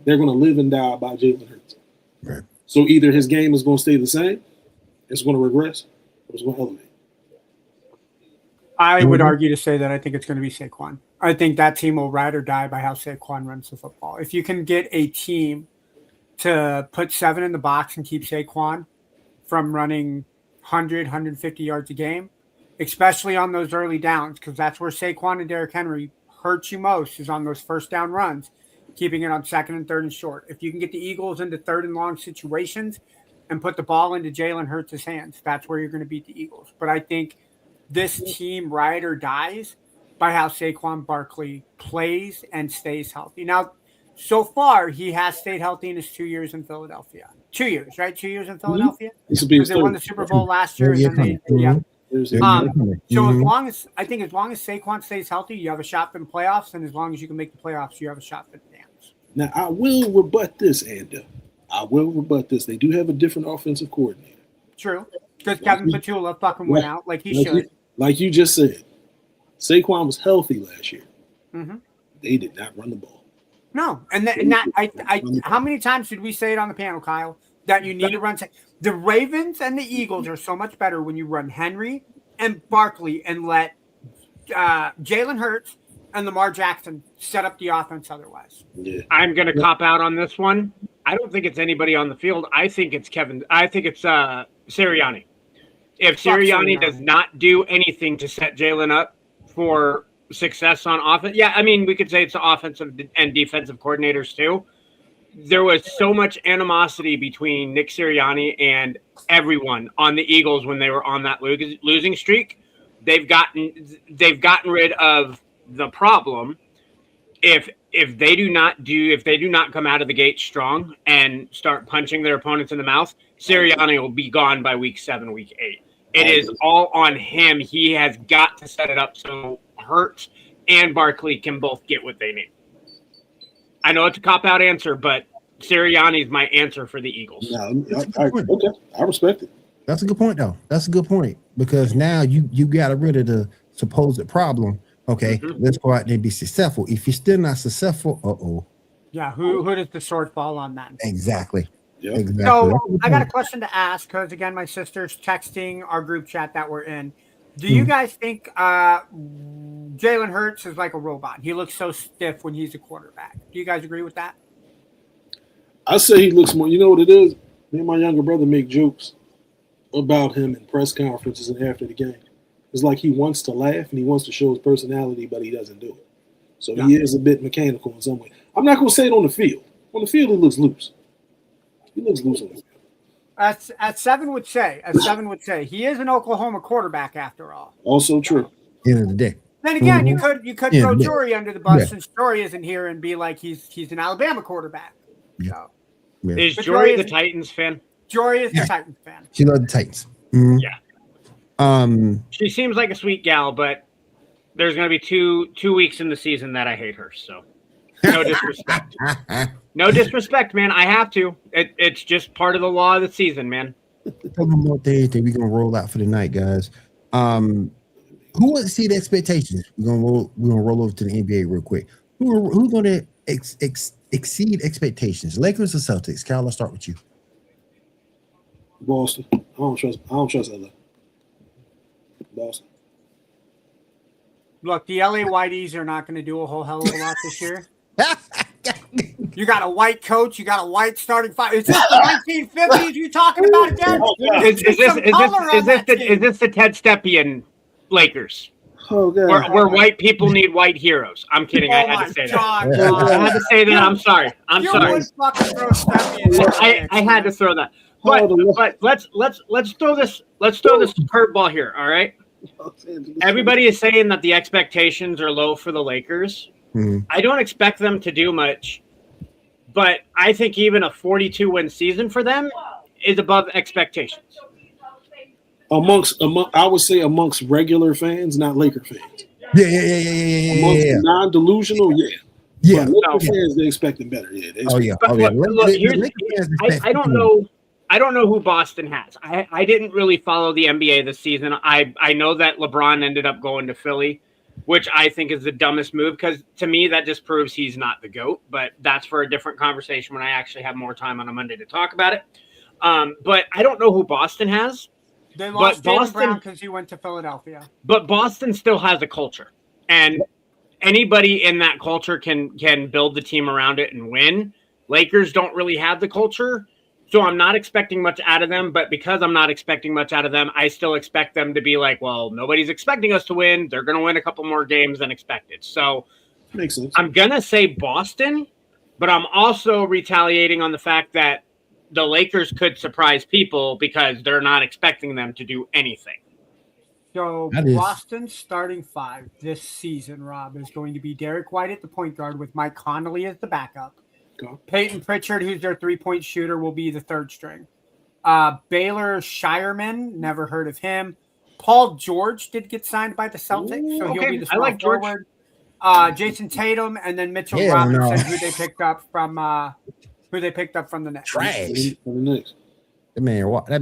They're going to live and die by Jalen Hurts. Right. So either his game is going to stay the same, it's going to regress, or it's going to elevate. I would argue to say that I think it's going to be Saquon. I think that team will ride or die by how Saquon runs the football. If you can get a team to put 7 in the box and keep Saquon from running 100, 150 yards a game, especially on those early downs, because that's where Saquon and Derrick Henry hurt you most, is on those first down runs, keeping it on 2nd and 3rd and short. If you can get the Eagles into 3rd and long situations and put the ball into Jalen Hurts' hands, that's where you're going to beat the Eagles. But I think this team ride or dies by how Saquon Barkley plays and stays healthy. Now, so far, he has stayed healthy in his 2 years in Philadelphia. 2 years, right? 2 years in Philadelphia? Because they won the Super Bowl last year. So as long as Saquon stays healthy, you have a shot for the playoffs. And as long as you can make the playoffs, you have a shot for the dance. Now, I will rebut this, Anda. They do have a different offensive coordinator. True. Because Kevin Petula fucking went out like he should. Like you just said, Saquon was healthy last year. They did not run the ball. No, how many times did we say it on the panel, Kyle, that you need to run? The Ravens and the Eagles are so much better when you run Henry and Barkley and let Jalen Hurts and Lamar Jackson set up the offense otherwise. Yeah. I'm going to cop out on this one. I don't think it's anybody on the field. I think it's Sirianni. If Sirianni does not do anything to set Jalen up for success on offense, we could say it's the offensive and defensive coordinators too. There was so much animosity between Nick Sirianni and everyone on the Eagles when they were on that losing streak. They've gotten rid of the problem. If they do not come out of the gate strong and start punching their opponents in the mouth, Sirianni will be gone by week 7, week 8. It is all on him. He has got to set it up so Hurts and Barkley can both get what they need. I know it's a cop-out answer, but Sirianni is my answer for the Eagles. Okay, I respect it. That's a good point, though. That's a good point, because now you got rid of the supposed problem. Okay, let's go out there and be successful. If you're still not successful, Yeah, who does the sword fall on then? Exactly. Yep. Exactly. So I got a question to ask, because again, my sister's texting our group chat that we're in. Do you guys think Jalen Hurts is like a robot? He looks so stiff when he's a quarterback. Do you guys agree with that? I say he looks more. You know what it is? Me and my younger brother make jokes about him in press conferences and after the game. It's like he wants to laugh and he wants to show his personality, but he doesn't do it. So he is a bit mechanical in some way. I'm not going to say it on the field. On the field, he looks loose. He looks loose on the field. As Seven would say, he is an Oklahoma quarterback after all. Also true. End of the day. Then again, you could throw Yeah. Jory under the bus Yeah. since Jory isn't here and be like he's an Alabama quarterback. Yeah. So, Yeah. Is But Jory Jory the is- Titans fan? Jory is Yeah. the Titans fan. She loved the Titans. Mhm. Yeah. She seems like a sweet gal, but there's going to be two weeks in the season that I hate her. So no disrespect. No disrespect, man. I have to. It's just part of the law of the season, man. Couple more things that we're gonna roll out for the night, guys. Who wants to see the expectations? We're gonna roll over to the NBA real quick. Who's gonna exceed expectations? Lakers or Celtics? Kyle, let's start with you. Boston. I don't trust LA. Boston. Look, the LA Whiteys are not going to do a whole hell of a lot this year. You got a white coach. You got a white starting five. Is this the 1950s you talking about again? Is this the Ted Stepien Lakers? Oh, God. Where white people need white heroes. I'm kidding. I had to say that. I had to say that. I'm sorry. I'm You sorry. would fucking throw Steffi in there. I had to throw that. But let's throw this curveball here. All right. Everybody is saying that the expectations are low for the Lakers. Mhm. I don't expect them to do much, but I think even a 42-win season for them is above expectations. I would say amongst regular fans, not Laker fans. Yeah. Amongst non-delusional, yeah. Yeah. But Laker fans, they expecting better. Yeah. Oh yeah. But Oh yeah. look, I don't know. I don't know who Boston has. I didn't really follow the NBA this season. I know that LeBron ended up going to Philly, which I think is the dumbest move because to me that just proves he's not the GOAT. But that's for a different conversation when I actually have more time on a Monday to talk about it. But I don't know who Boston has. They lost Jaylen Boston- Brown because he went to Philadelphia. But Boston still has a culture, and anybody in that culture can build the team around it and win. Lakers don't really have the culture. So I'm not expecting much out of them, but because I'm not expecting much out of them, I still expect them to be like, well, nobody's expecting us to win. They're going to win a couple more games than expected. So Makes sense. I'm going to say Boston, but I'm also retaliating on the fact that the Lakers could surprise people because they're not expecting them to do anything. So That is- Boston's starting five this season, Rob, is going to be Derek White at the point guard with Mike Conley as the backup. Go. Peyton Pritchard, who's their three-point shooter, will be the third string. Baylor Shireman, never heard of him. Paul George did get signed by the Celtics, so he'll okay. be the I small like George. forward. Jason Tatum, and then Mitchell Hell Robinson, no. who they picked up from the Nets. Trash. For the Knicks. That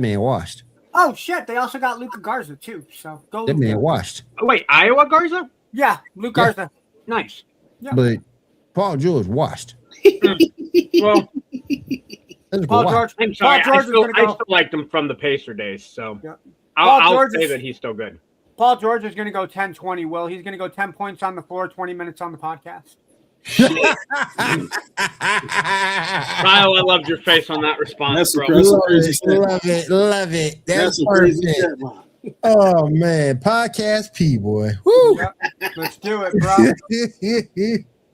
man washed. Oh shit! They also got Luka Garza too. So go. That Luka. man washed. Oh, wait, Iowa Garza? Yeah, Luka Yeah. Garza. Nice. Yeah. But Paul George washed. Well, That's Paul washed. George. I'm sorry. Paul George is going I to go. still liked him from the Pacer days, so Yeah. Paul I'll George say is- that he's still good. Paul George is going to go 10-20. Will he's going to go 10 points on the floor, 20 minutes on the podcast. Kyle, I loved your face on that response, That's bro. impressive. Love crazy it, stat. love it. That's That's a crazy perfect. stat line. Oh man, podcast P boy. Woo. Yep. Let's do it, bro.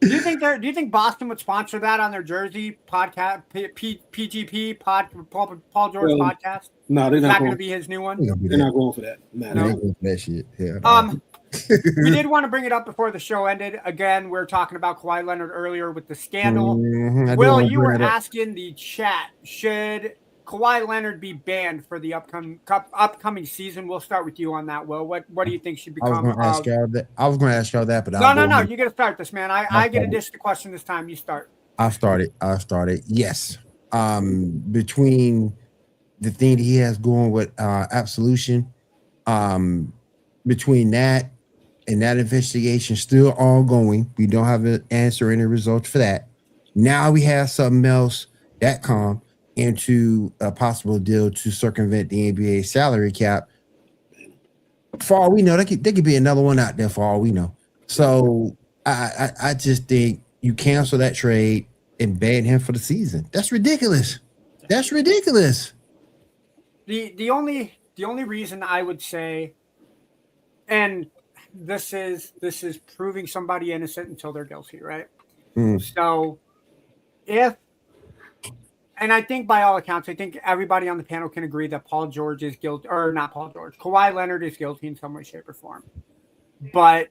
Do you think Boston would sponsor that on their jersey podcast? PGP Paul George Well, podcast. No, they're Is not that going to going. be his new one? They're not going for that. Nah, They ain't going for that shit. Yeah. We did want to bring it up before the show ended. Again, we were talking about Kawhi Leonard earlier with the scandal. Mhm, I do Will, wanna you bring were it up. asking the chat, should Kawhi Leonard be banned for the upcoming season? We'll start with you on that, Will. What do you think should I was become going to ask y'all that. But No. You got to start this, man. I get to dish the question this time. You start. I started. Yes. Between the thing that he has going with absolution, between that and that investigation still ongoing, we don't have an answer, any results for that. Now we have something else that come into a possible deal to circumvent the NBA salary cap. For all we know, there could be another one out there. For all we know, so I just think you cancel that trade and ban him for the season. That's ridiculous. That's ridiculous. The only reason I would say, and this is proving somebody innocent until they're guilty, right? Mm. So and I think by all accounts, I think everybody on the panel can agree that Paul George is guilty, or not Paul George, Kawhi Leonard is guilty in some way, shape, or form. But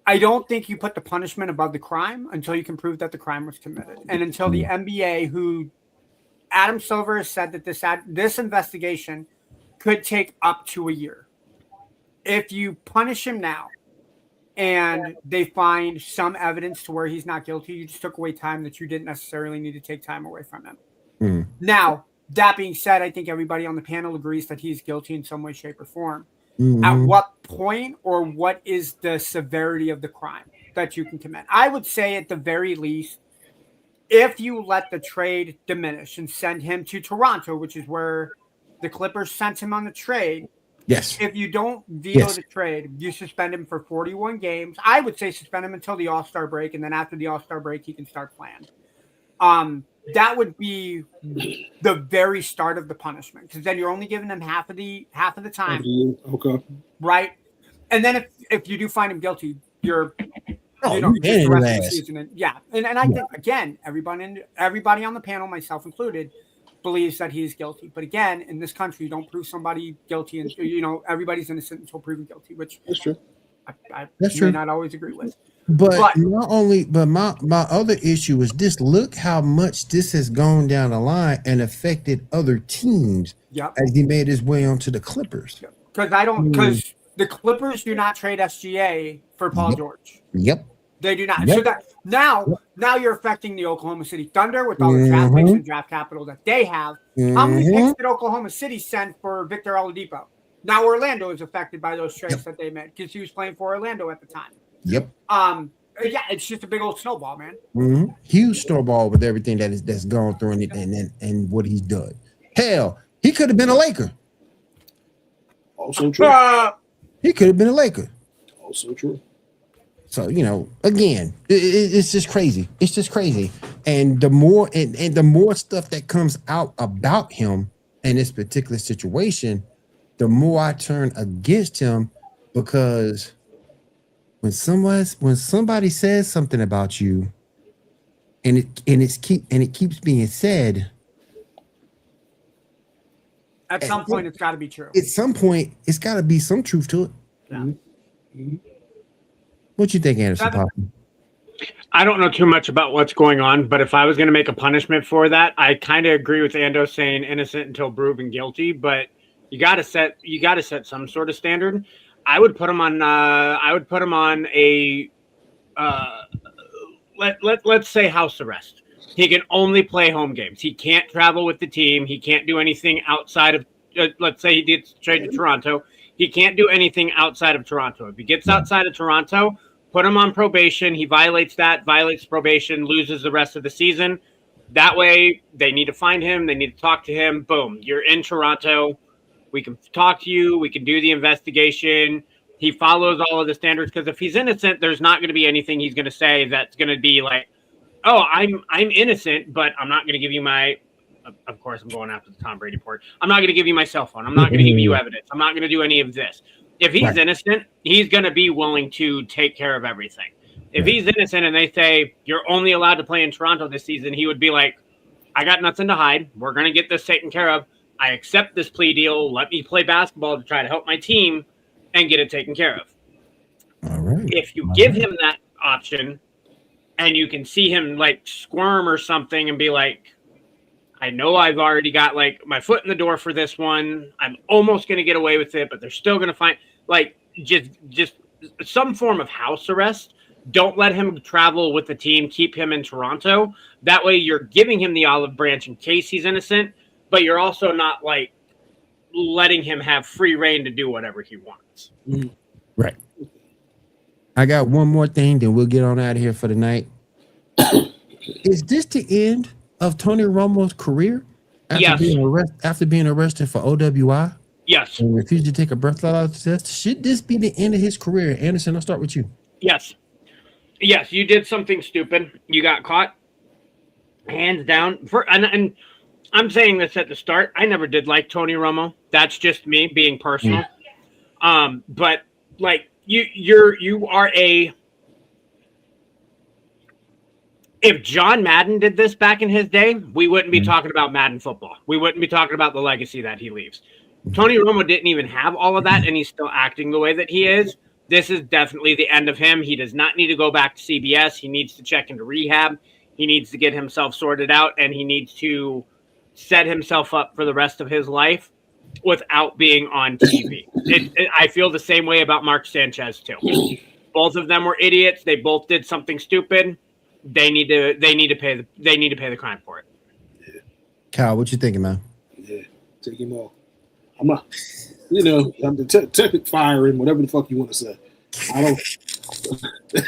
I don't think you put the punishment above the crime until you can prove that the crime was committed. And until the NBA, who Adam Silver has said that this investigation could take up to a year. If you punish him now and they find some evidence to where he's not guilty, you just took away time that you didn't necessarily need to take time away from him. Mm. Now, that being said, I think everybody on the panel agrees that he's guilty in some way, shape, or form. Mm-hmm. At what point or what is the severity of the crime that you can commit? I would say at the very least, if you let the trade diminish and send him to Toronto, which is where the Clippers sent him on the trade. Yes. If you don't veto the trade, you suspend him for 41 games. I would say suspend him until the All-Star break, and then after the All-Star break, he can start playing. That would be the very start of the punishment, because then you're only giving him half of the time. Okay. Right. And then if you do find him guilty, you're Oh, just the rest of the ass. season. And I think again, everybody on the panel, myself included, believes that he's guilty. But again, in this country, you don't prove somebody guilty, and everybody's innocent until proven guilty, which That's true. I That's may true. not always agree with. But not only, but my other issue is this: look how much this has gone down the line and affected other teams. Yep. As he made his way onto the Clippers. Because the Clippers do not trade SGA for Paul George. Yep. They do not. Yep. So that now you're affecting the Oklahoma City Thunder with all the draft picks and draft capital that they have. How many picks did Oklahoma City send for Victor Oladipo? Now Orlando is affected by those trades that they made because he was playing for Orlando at the time. Yep. It's just a big old snowball, man. Mm-hmm. Huge snowball with everything that's gone through and what he's done. Hell, he could have been a Laker. Also true. He could have been a Laker. Also true. So, again, it's just crazy. It's just crazy. And the more and the more stuff that comes out about him in this particular situation, the more I turn against him, because when somebody says something about you and it keeps being said, at some point it's got to be true. At some point it's got to be some truth to it. Yeah. Mm-hmm. What you think, Anderson Papa? I don't know too much about what's going on, but if I was going to make a punishment for that, I kind of agree with Ando saying innocent until proven guilty. But you got to set some sort of standard. I would put him on. A let's say house arrest. He can only play home games. He can't travel with the team. He can't do anything outside of. Let's say he gets traded to Toronto. He can't do anything outside of Toronto. If he gets outside of Toronto, put him on probation. He violates probation, loses the rest of the season. That way, they need to find him. They need to talk to him. Boom, you're in Toronto. We can talk to you. We can do the investigation. He follows all of the standards, because if he's innocent, there's not going to be anything he's going to say that's going to be like, oh, I'm innocent, but I'm not going to give you my. Of course, I'm going after the Tom Brady part. I'm not going to give you my cell phone. I'm not going to give you evidence. I'm not going to do any of this. If he's innocent, he's going to be willing to take care of everything. If he's innocent and they say, you're only allowed to play in Toronto this season, he would be like, I got nothing to hide. We're going to get this taken care of. I accept this plea deal. Let me play basketball to try to help my team and get it taken care of. All right. If you give him that option and you can see him like squirm or something and be like, I know I've already got like my foot in the door for this one. I'm almost going to get away with it, but they're still going to find like just some form of house arrest. Don't let him travel with the team. Keep him in Toronto. That way you're giving him the olive branch in case he's innocent, but you're also not like letting him have free reign to do whatever he wants. Right. I got one more thing, then we'll get on out of here for the night. Is this the end of Tony Romo's career after being arrested for OWI? Yes. And refused to take a breathalyzer test? Should this be the end of his career? Anderson, I'll start with you. Yes. Yes, you did something stupid. You got caught. Hands down. And I'm saying this at the start. I never did like Tony Romo. That's just me being personal. But like you are a. If John Madden did this back in his day, we wouldn't be talking about Madden football. We wouldn't be talking about the legacy that he leaves. Tony Romo didn't even have all of that, and he's still acting the way that he is. This is definitely the end of him. He does not need to go back to CBS. He needs to check into rehab. He needs to get himself sorted out, and he needs to set himself up for the rest of his life without being on TV. I feel the same way about Mark Sanchez too. Both of them were idiots. They both did something stupid. They need to pay the crime for it. Yeah. Kyle, what you thinking, man? Yeah, take him off. I'm not, I'm the technical firing, whatever the fuck you want to say. I don't.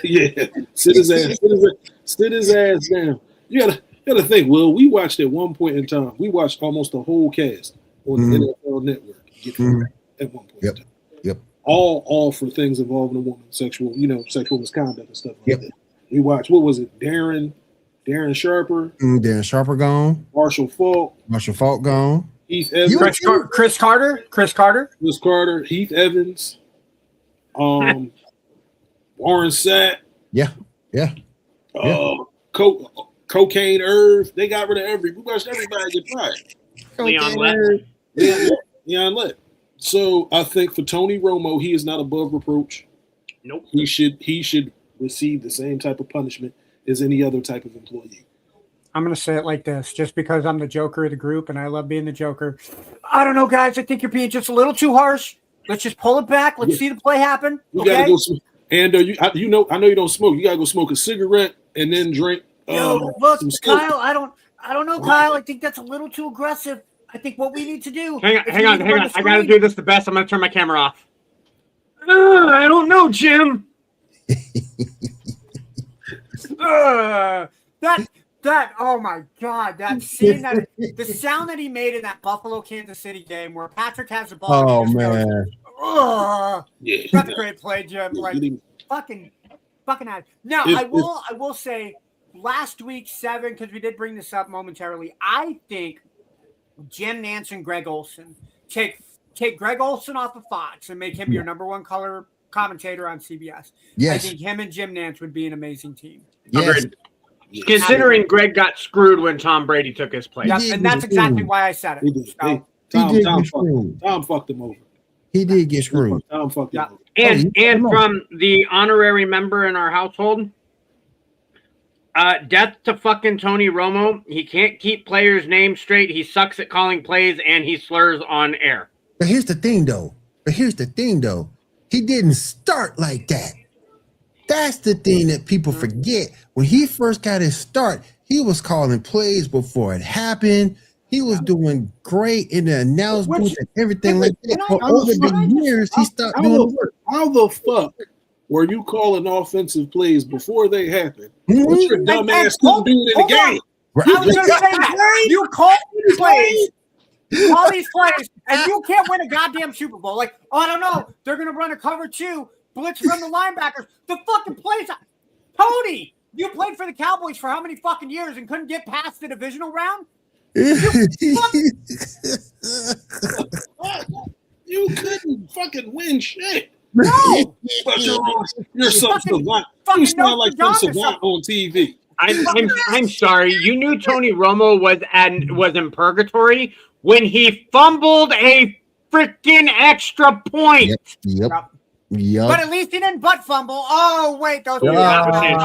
Yeah, sit his ass down. You gotta think. Well, we watched at one point in time. We watched almost the whole cast on the NFL Network at one point. Yep. In time. Yep. All for things involving a woman, sexual misconduct and stuff like that. We watched, what was it? Darren Sharper. Darren Sharper gone. Marshall Faulk gone. Heath Evans. Chris Carter. Heath Evans. Warren Sapp. Yeah. Cocaine Irv. They got rid of we watched everybody get fired. Leon Lett. So I think for Tony Romo, he is not above reproach. Nope. He should receive the same type of punishment as any other type of employee. I'm going to say it like this, just because I'm the Joker of the group and I love being the Joker. I don't know, guys. I think you're being just a little too harsh. Let's just pull it back. Let's see the play happen. You gotta go smoke. And I know you don't smoke. You gotta go smoke a cigarette and then drink. Look, Kyle. I don't know, Kyle. I think that's a little too aggressive. I think what we need to do. Hang on. I got to do this the best. I'm going to turn my camera off. I don't know, Jim. That oh my god, that scene, the sound that he made in that Buffalo Kansas City game where Patrick has the ball. Oh man. That's a great play, Jim. Like fucking out. Now I will say last week 7, because we did bring this up momentarily. I think Jim Nantz and Greg Olson take Greg Olson off of Fox and make him your number one color commentator on CBS. Yes. I think him and Jim Nantz would be an amazing team. Yes. Considering Greg got screwed when Tom Brady took his place. Yep, and that's exactly why I said it. Tom fucked him over. He did get screwed. Tom fucked him over. And from the honorary member in our household, death to fucking Tony Romo. He can't keep players' names straight. He sucks at calling plays, and he slurs on air. But here's the thing, though. He didn't start like that. That's the thing that people forget. When he first got his start, he was calling plays before it happened. He was doing great in the announcement booth and everything like that. But over the years, he stopped doing the work. How the fuck were you calling offensive plays before they happened? But your dumb ass couldn't do it in the game. I was going to say that. You call these plays. All these plays, and you can't win a goddamn Super Bowl. Like, I don't know. They're going to run a cover 2, blitz from the linebackers. The fucking plays. Tony, you played for the Cowboys for how many fucking years and couldn't get past the divisional round? You couldn't fucking win shit. No. But you're some savant. You sound like some savant on TV. I'm sorry. You knew Tony Romo was in purgatory when he fumbled a freaking extra point. Yep. But at least he didn't butt fumble. Oh wait, those I'm coming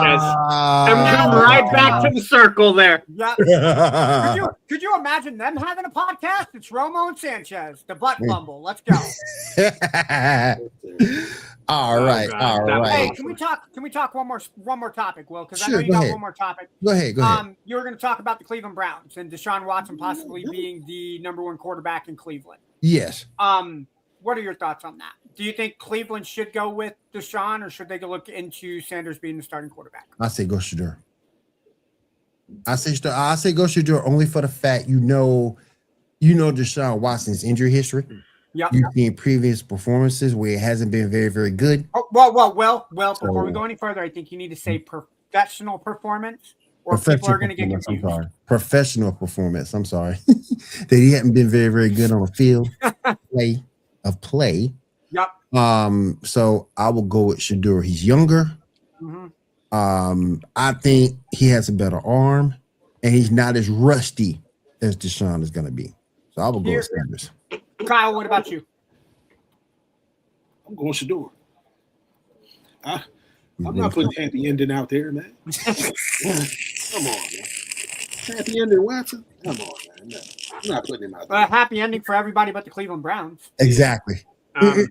right back to the circle there. Yep. Could you imagine them having a podcast? It's Romo and Sanchez, the butt fumble. Let's go. All right. Hey, can we talk one more topic, Will? Because I know you got one more topic. Go ahead. You were going to talk about the Cleveland Browns and Deshaun Watson possibly being the number 1 quarterback in Cleveland. Yes. What are your thoughts on that? Do you think Cleveland should go with Deshaun, or should they look into Sanders being the starting quarterback? I say go Shedeur. I say go Shedeur only for the fact you know Deshaun Watson's injury history. Yep. You've seen previous performances where it hasn't been very, very good. Oh, well. Before we go any further, I think you need to say professional performance, or people are going to get confused. I'm sorry. Professional performance. I'm sorry that he hadn't been very, very good on the field play. Yep. So I will go with Shador. He's younger. I think he has a better arm, and he's not as rusty as Deshaun is going to be. So I will go with Sanders. Kyle, what about you? I'm going Shador. I'm not putting happy ending out there, man. Come on, man. Happy ending Watson? Come on, man. No, I'm not putting him out there. Happy ending for everybody but the Cleveland Browns. Exactly. One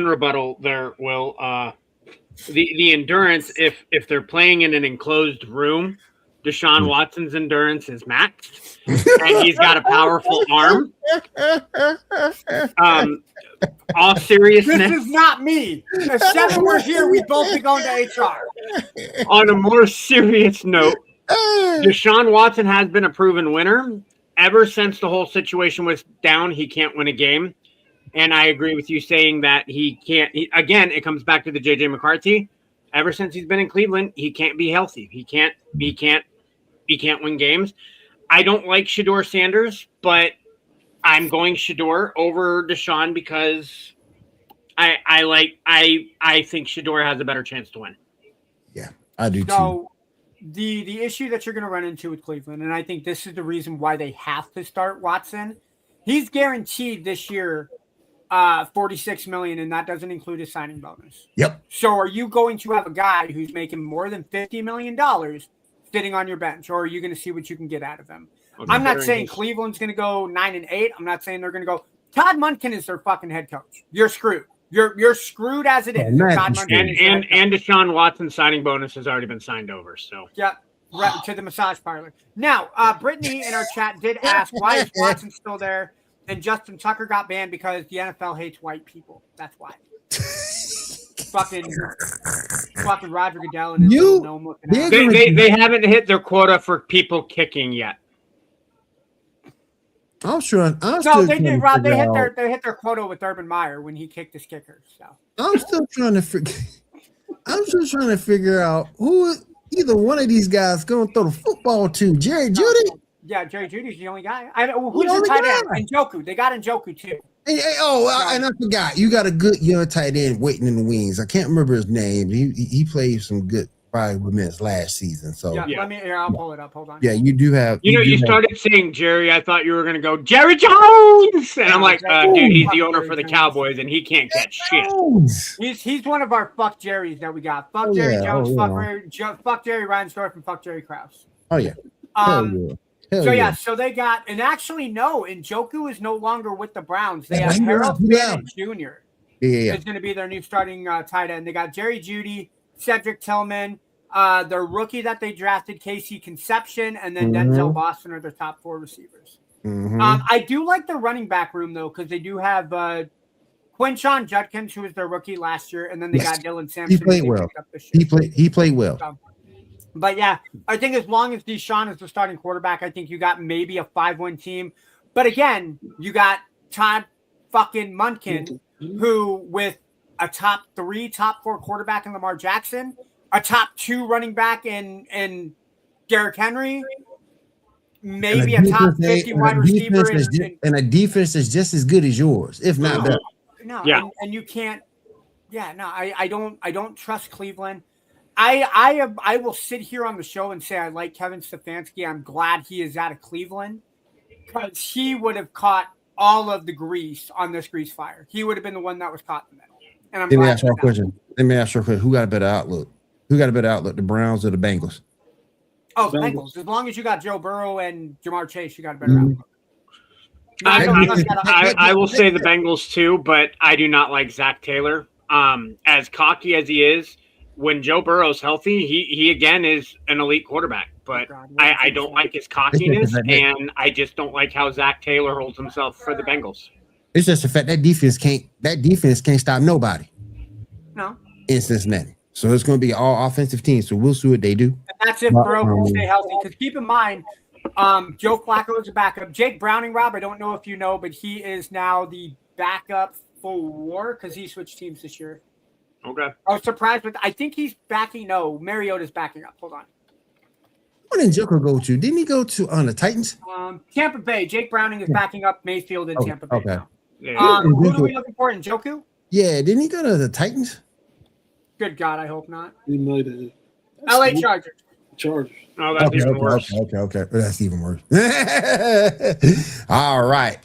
rebuttal there, Will. The endurance, if they're playing in an enclosed room, Deshaun Watson's endurance is maxed, and he's got a powerful arm. All seriousness, this is not me. If seven were here, we'd both be going to HR. On a more serious note, Deshaun Watson has been a proven winner. Ever since the whole situation was down, he can't win a game. And I agree with you saying that he can't. Again, it comes back to the JJ McCarthy. Ever since he's been in Cleveland, he can't be healthy. He can't win games. I don't like Shador Sanders, but I'm going Shador over Deshaun because I think Shador has a better chance to win. Yeah, I do too. So the issue that you're going to run into with Cleveland, and I think this is the reason why they have to start Watson. He's guaranteed this year $46 million, and that doesn't include his signing bonus. Yep. So are you going to have a guy who's making more than $50 million sitting on your bench, or are you going to see what you can get out of him? Okay, I'm not saying Cleveland's going to go 9-8. I'm not saying they're going to go. Todd Monken is their fucking head coach. You're screwed. You're screwed as it is. Todd Monken and Deshaun Watson's signing bonus has already been signed over. So yeah, right to the massage parlor. Now, Brittany in our chat did ask, why is Watson still there? And Justin Tucker got banned because the NFL hates white people. That's why. fucking Roger Goodell and his gnome looking at. They haven't hit their quota for people kicking yet. I'm sure. They did, Rob. They hit their quota with Urban Meyer when he kicked his kicker. So I'm still trying to figure out who either one of these guys going to throw the football to. Jerry Jeudy. Yeah, Jerry Judy's the only guy. Who's the tight end? Njoku. They got Njoku too. And I forgot. You got a good young tight end waiting in the wings. I can't remember his name. He played some good 5 minutes last season. So I'll pull it up. Hold on. Yeah, you do have. You started saying Jerry. I thought you were going to go Jerry Jones, and I'm like, dude, he's the owner for the Cowboys, and he can't catch shit. He's one of our fuck Jerrys that we got. Fuck Jerry Jones. Fuck Jerry Reinsdorf, and fuck Jerry Krause. Oh yeah. So they got, and actually no, Njoku is no longer with the Browns. They have Harold Fannin Jr. is going to be their new starting tight end. They got Jerry Jeudy, Cedric Tillman, their rookie that they drafted, Casey Conception, and then Denzel Boston are their top 4 receivers. I do like the running back room though, because they do have Quinshon Judkins, who was their rookie last year, and then they got Dylan Sampson. He played well. He played well. But yeah, I think as long as Deshaun is the starting quarterback, I think you got maybe a 5-win team. But again, you got Todd fucking Monken, who with a top 3, top 4 quarterback in Lamar Jackson, a top 2 running back in Derrick Henry, maybe a top 50 wide receiver, and a defense is just as good as yours, if not better. No, and you can't. Yeah, no, I don't trust Cleveland. I will sit here on the show and say I like Kevin Stefanski. I'm glad he is out of Cleveland because he would have caught all of the grease on this grease fire. He would have been the one that was caught in the middle. And I'm Let me ask you a question. Who got a better outlook? The Browns or the Bengals? Oh, the Bengals. As long as you got Joe Burrow and Jamar Chase, you got a better outlook. I will say the Bengals too, but I do not like Zach Taylor. As cocky as he is, when Joe Burrow's healthy, he again is an elite quarterback. But I don't like his cockiness, and I just don't like how Zach Taylor holds himself for the Bengals. It's just the fact that defense can't stop nobody. No. In Cincinnati. So it's going to be all offensive teams. So we'll see what they do. And that's if Burrow can stay healthy. Because keep in mind, Joe Flacco is a backup. Jake Browning, Rob, I don't know if you know, but he is now the backup for because he switched teams this year. Okay. I was surprised, but I think he's backing. No, Mariota's backing up. Hold on. What did Joker go to? Didn't he go to the Titans? Tampa Bay. Jake Browning is backing up Mayfield in Tampa Bay Okay. now. Yeah. Who are we looking for? Njoku? Yeah, didn't he go to the Titans? Good God, I hope not. He might have. LA Chargers. Chargers. Oh, that's even worse. Okay. That's even worse. All right.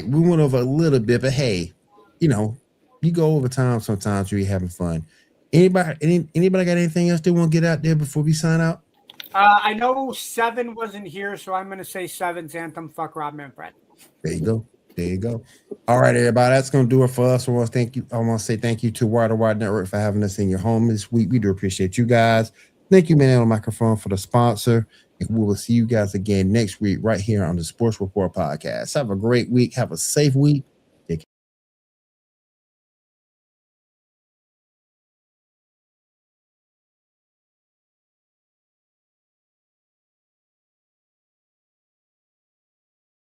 We went over a little bit, but hey, you go over time sometimes you're having fun. Anybody got anything else they want to get out there before we sign out? I know Seven wasn't here, so I'm going to say Seven's anthem. Fuck Rob Manfred. There you go. All right, everybody. That's going to do it for us. I want to say thank you to Wide to Wide Network for having us in your home this week. We do appreciate you guys. Thank you, Man on the Microphone, for the sponsor. And we will see you guys again next week right here on the Sports Report Podcast. Have a great week. Have a safe week.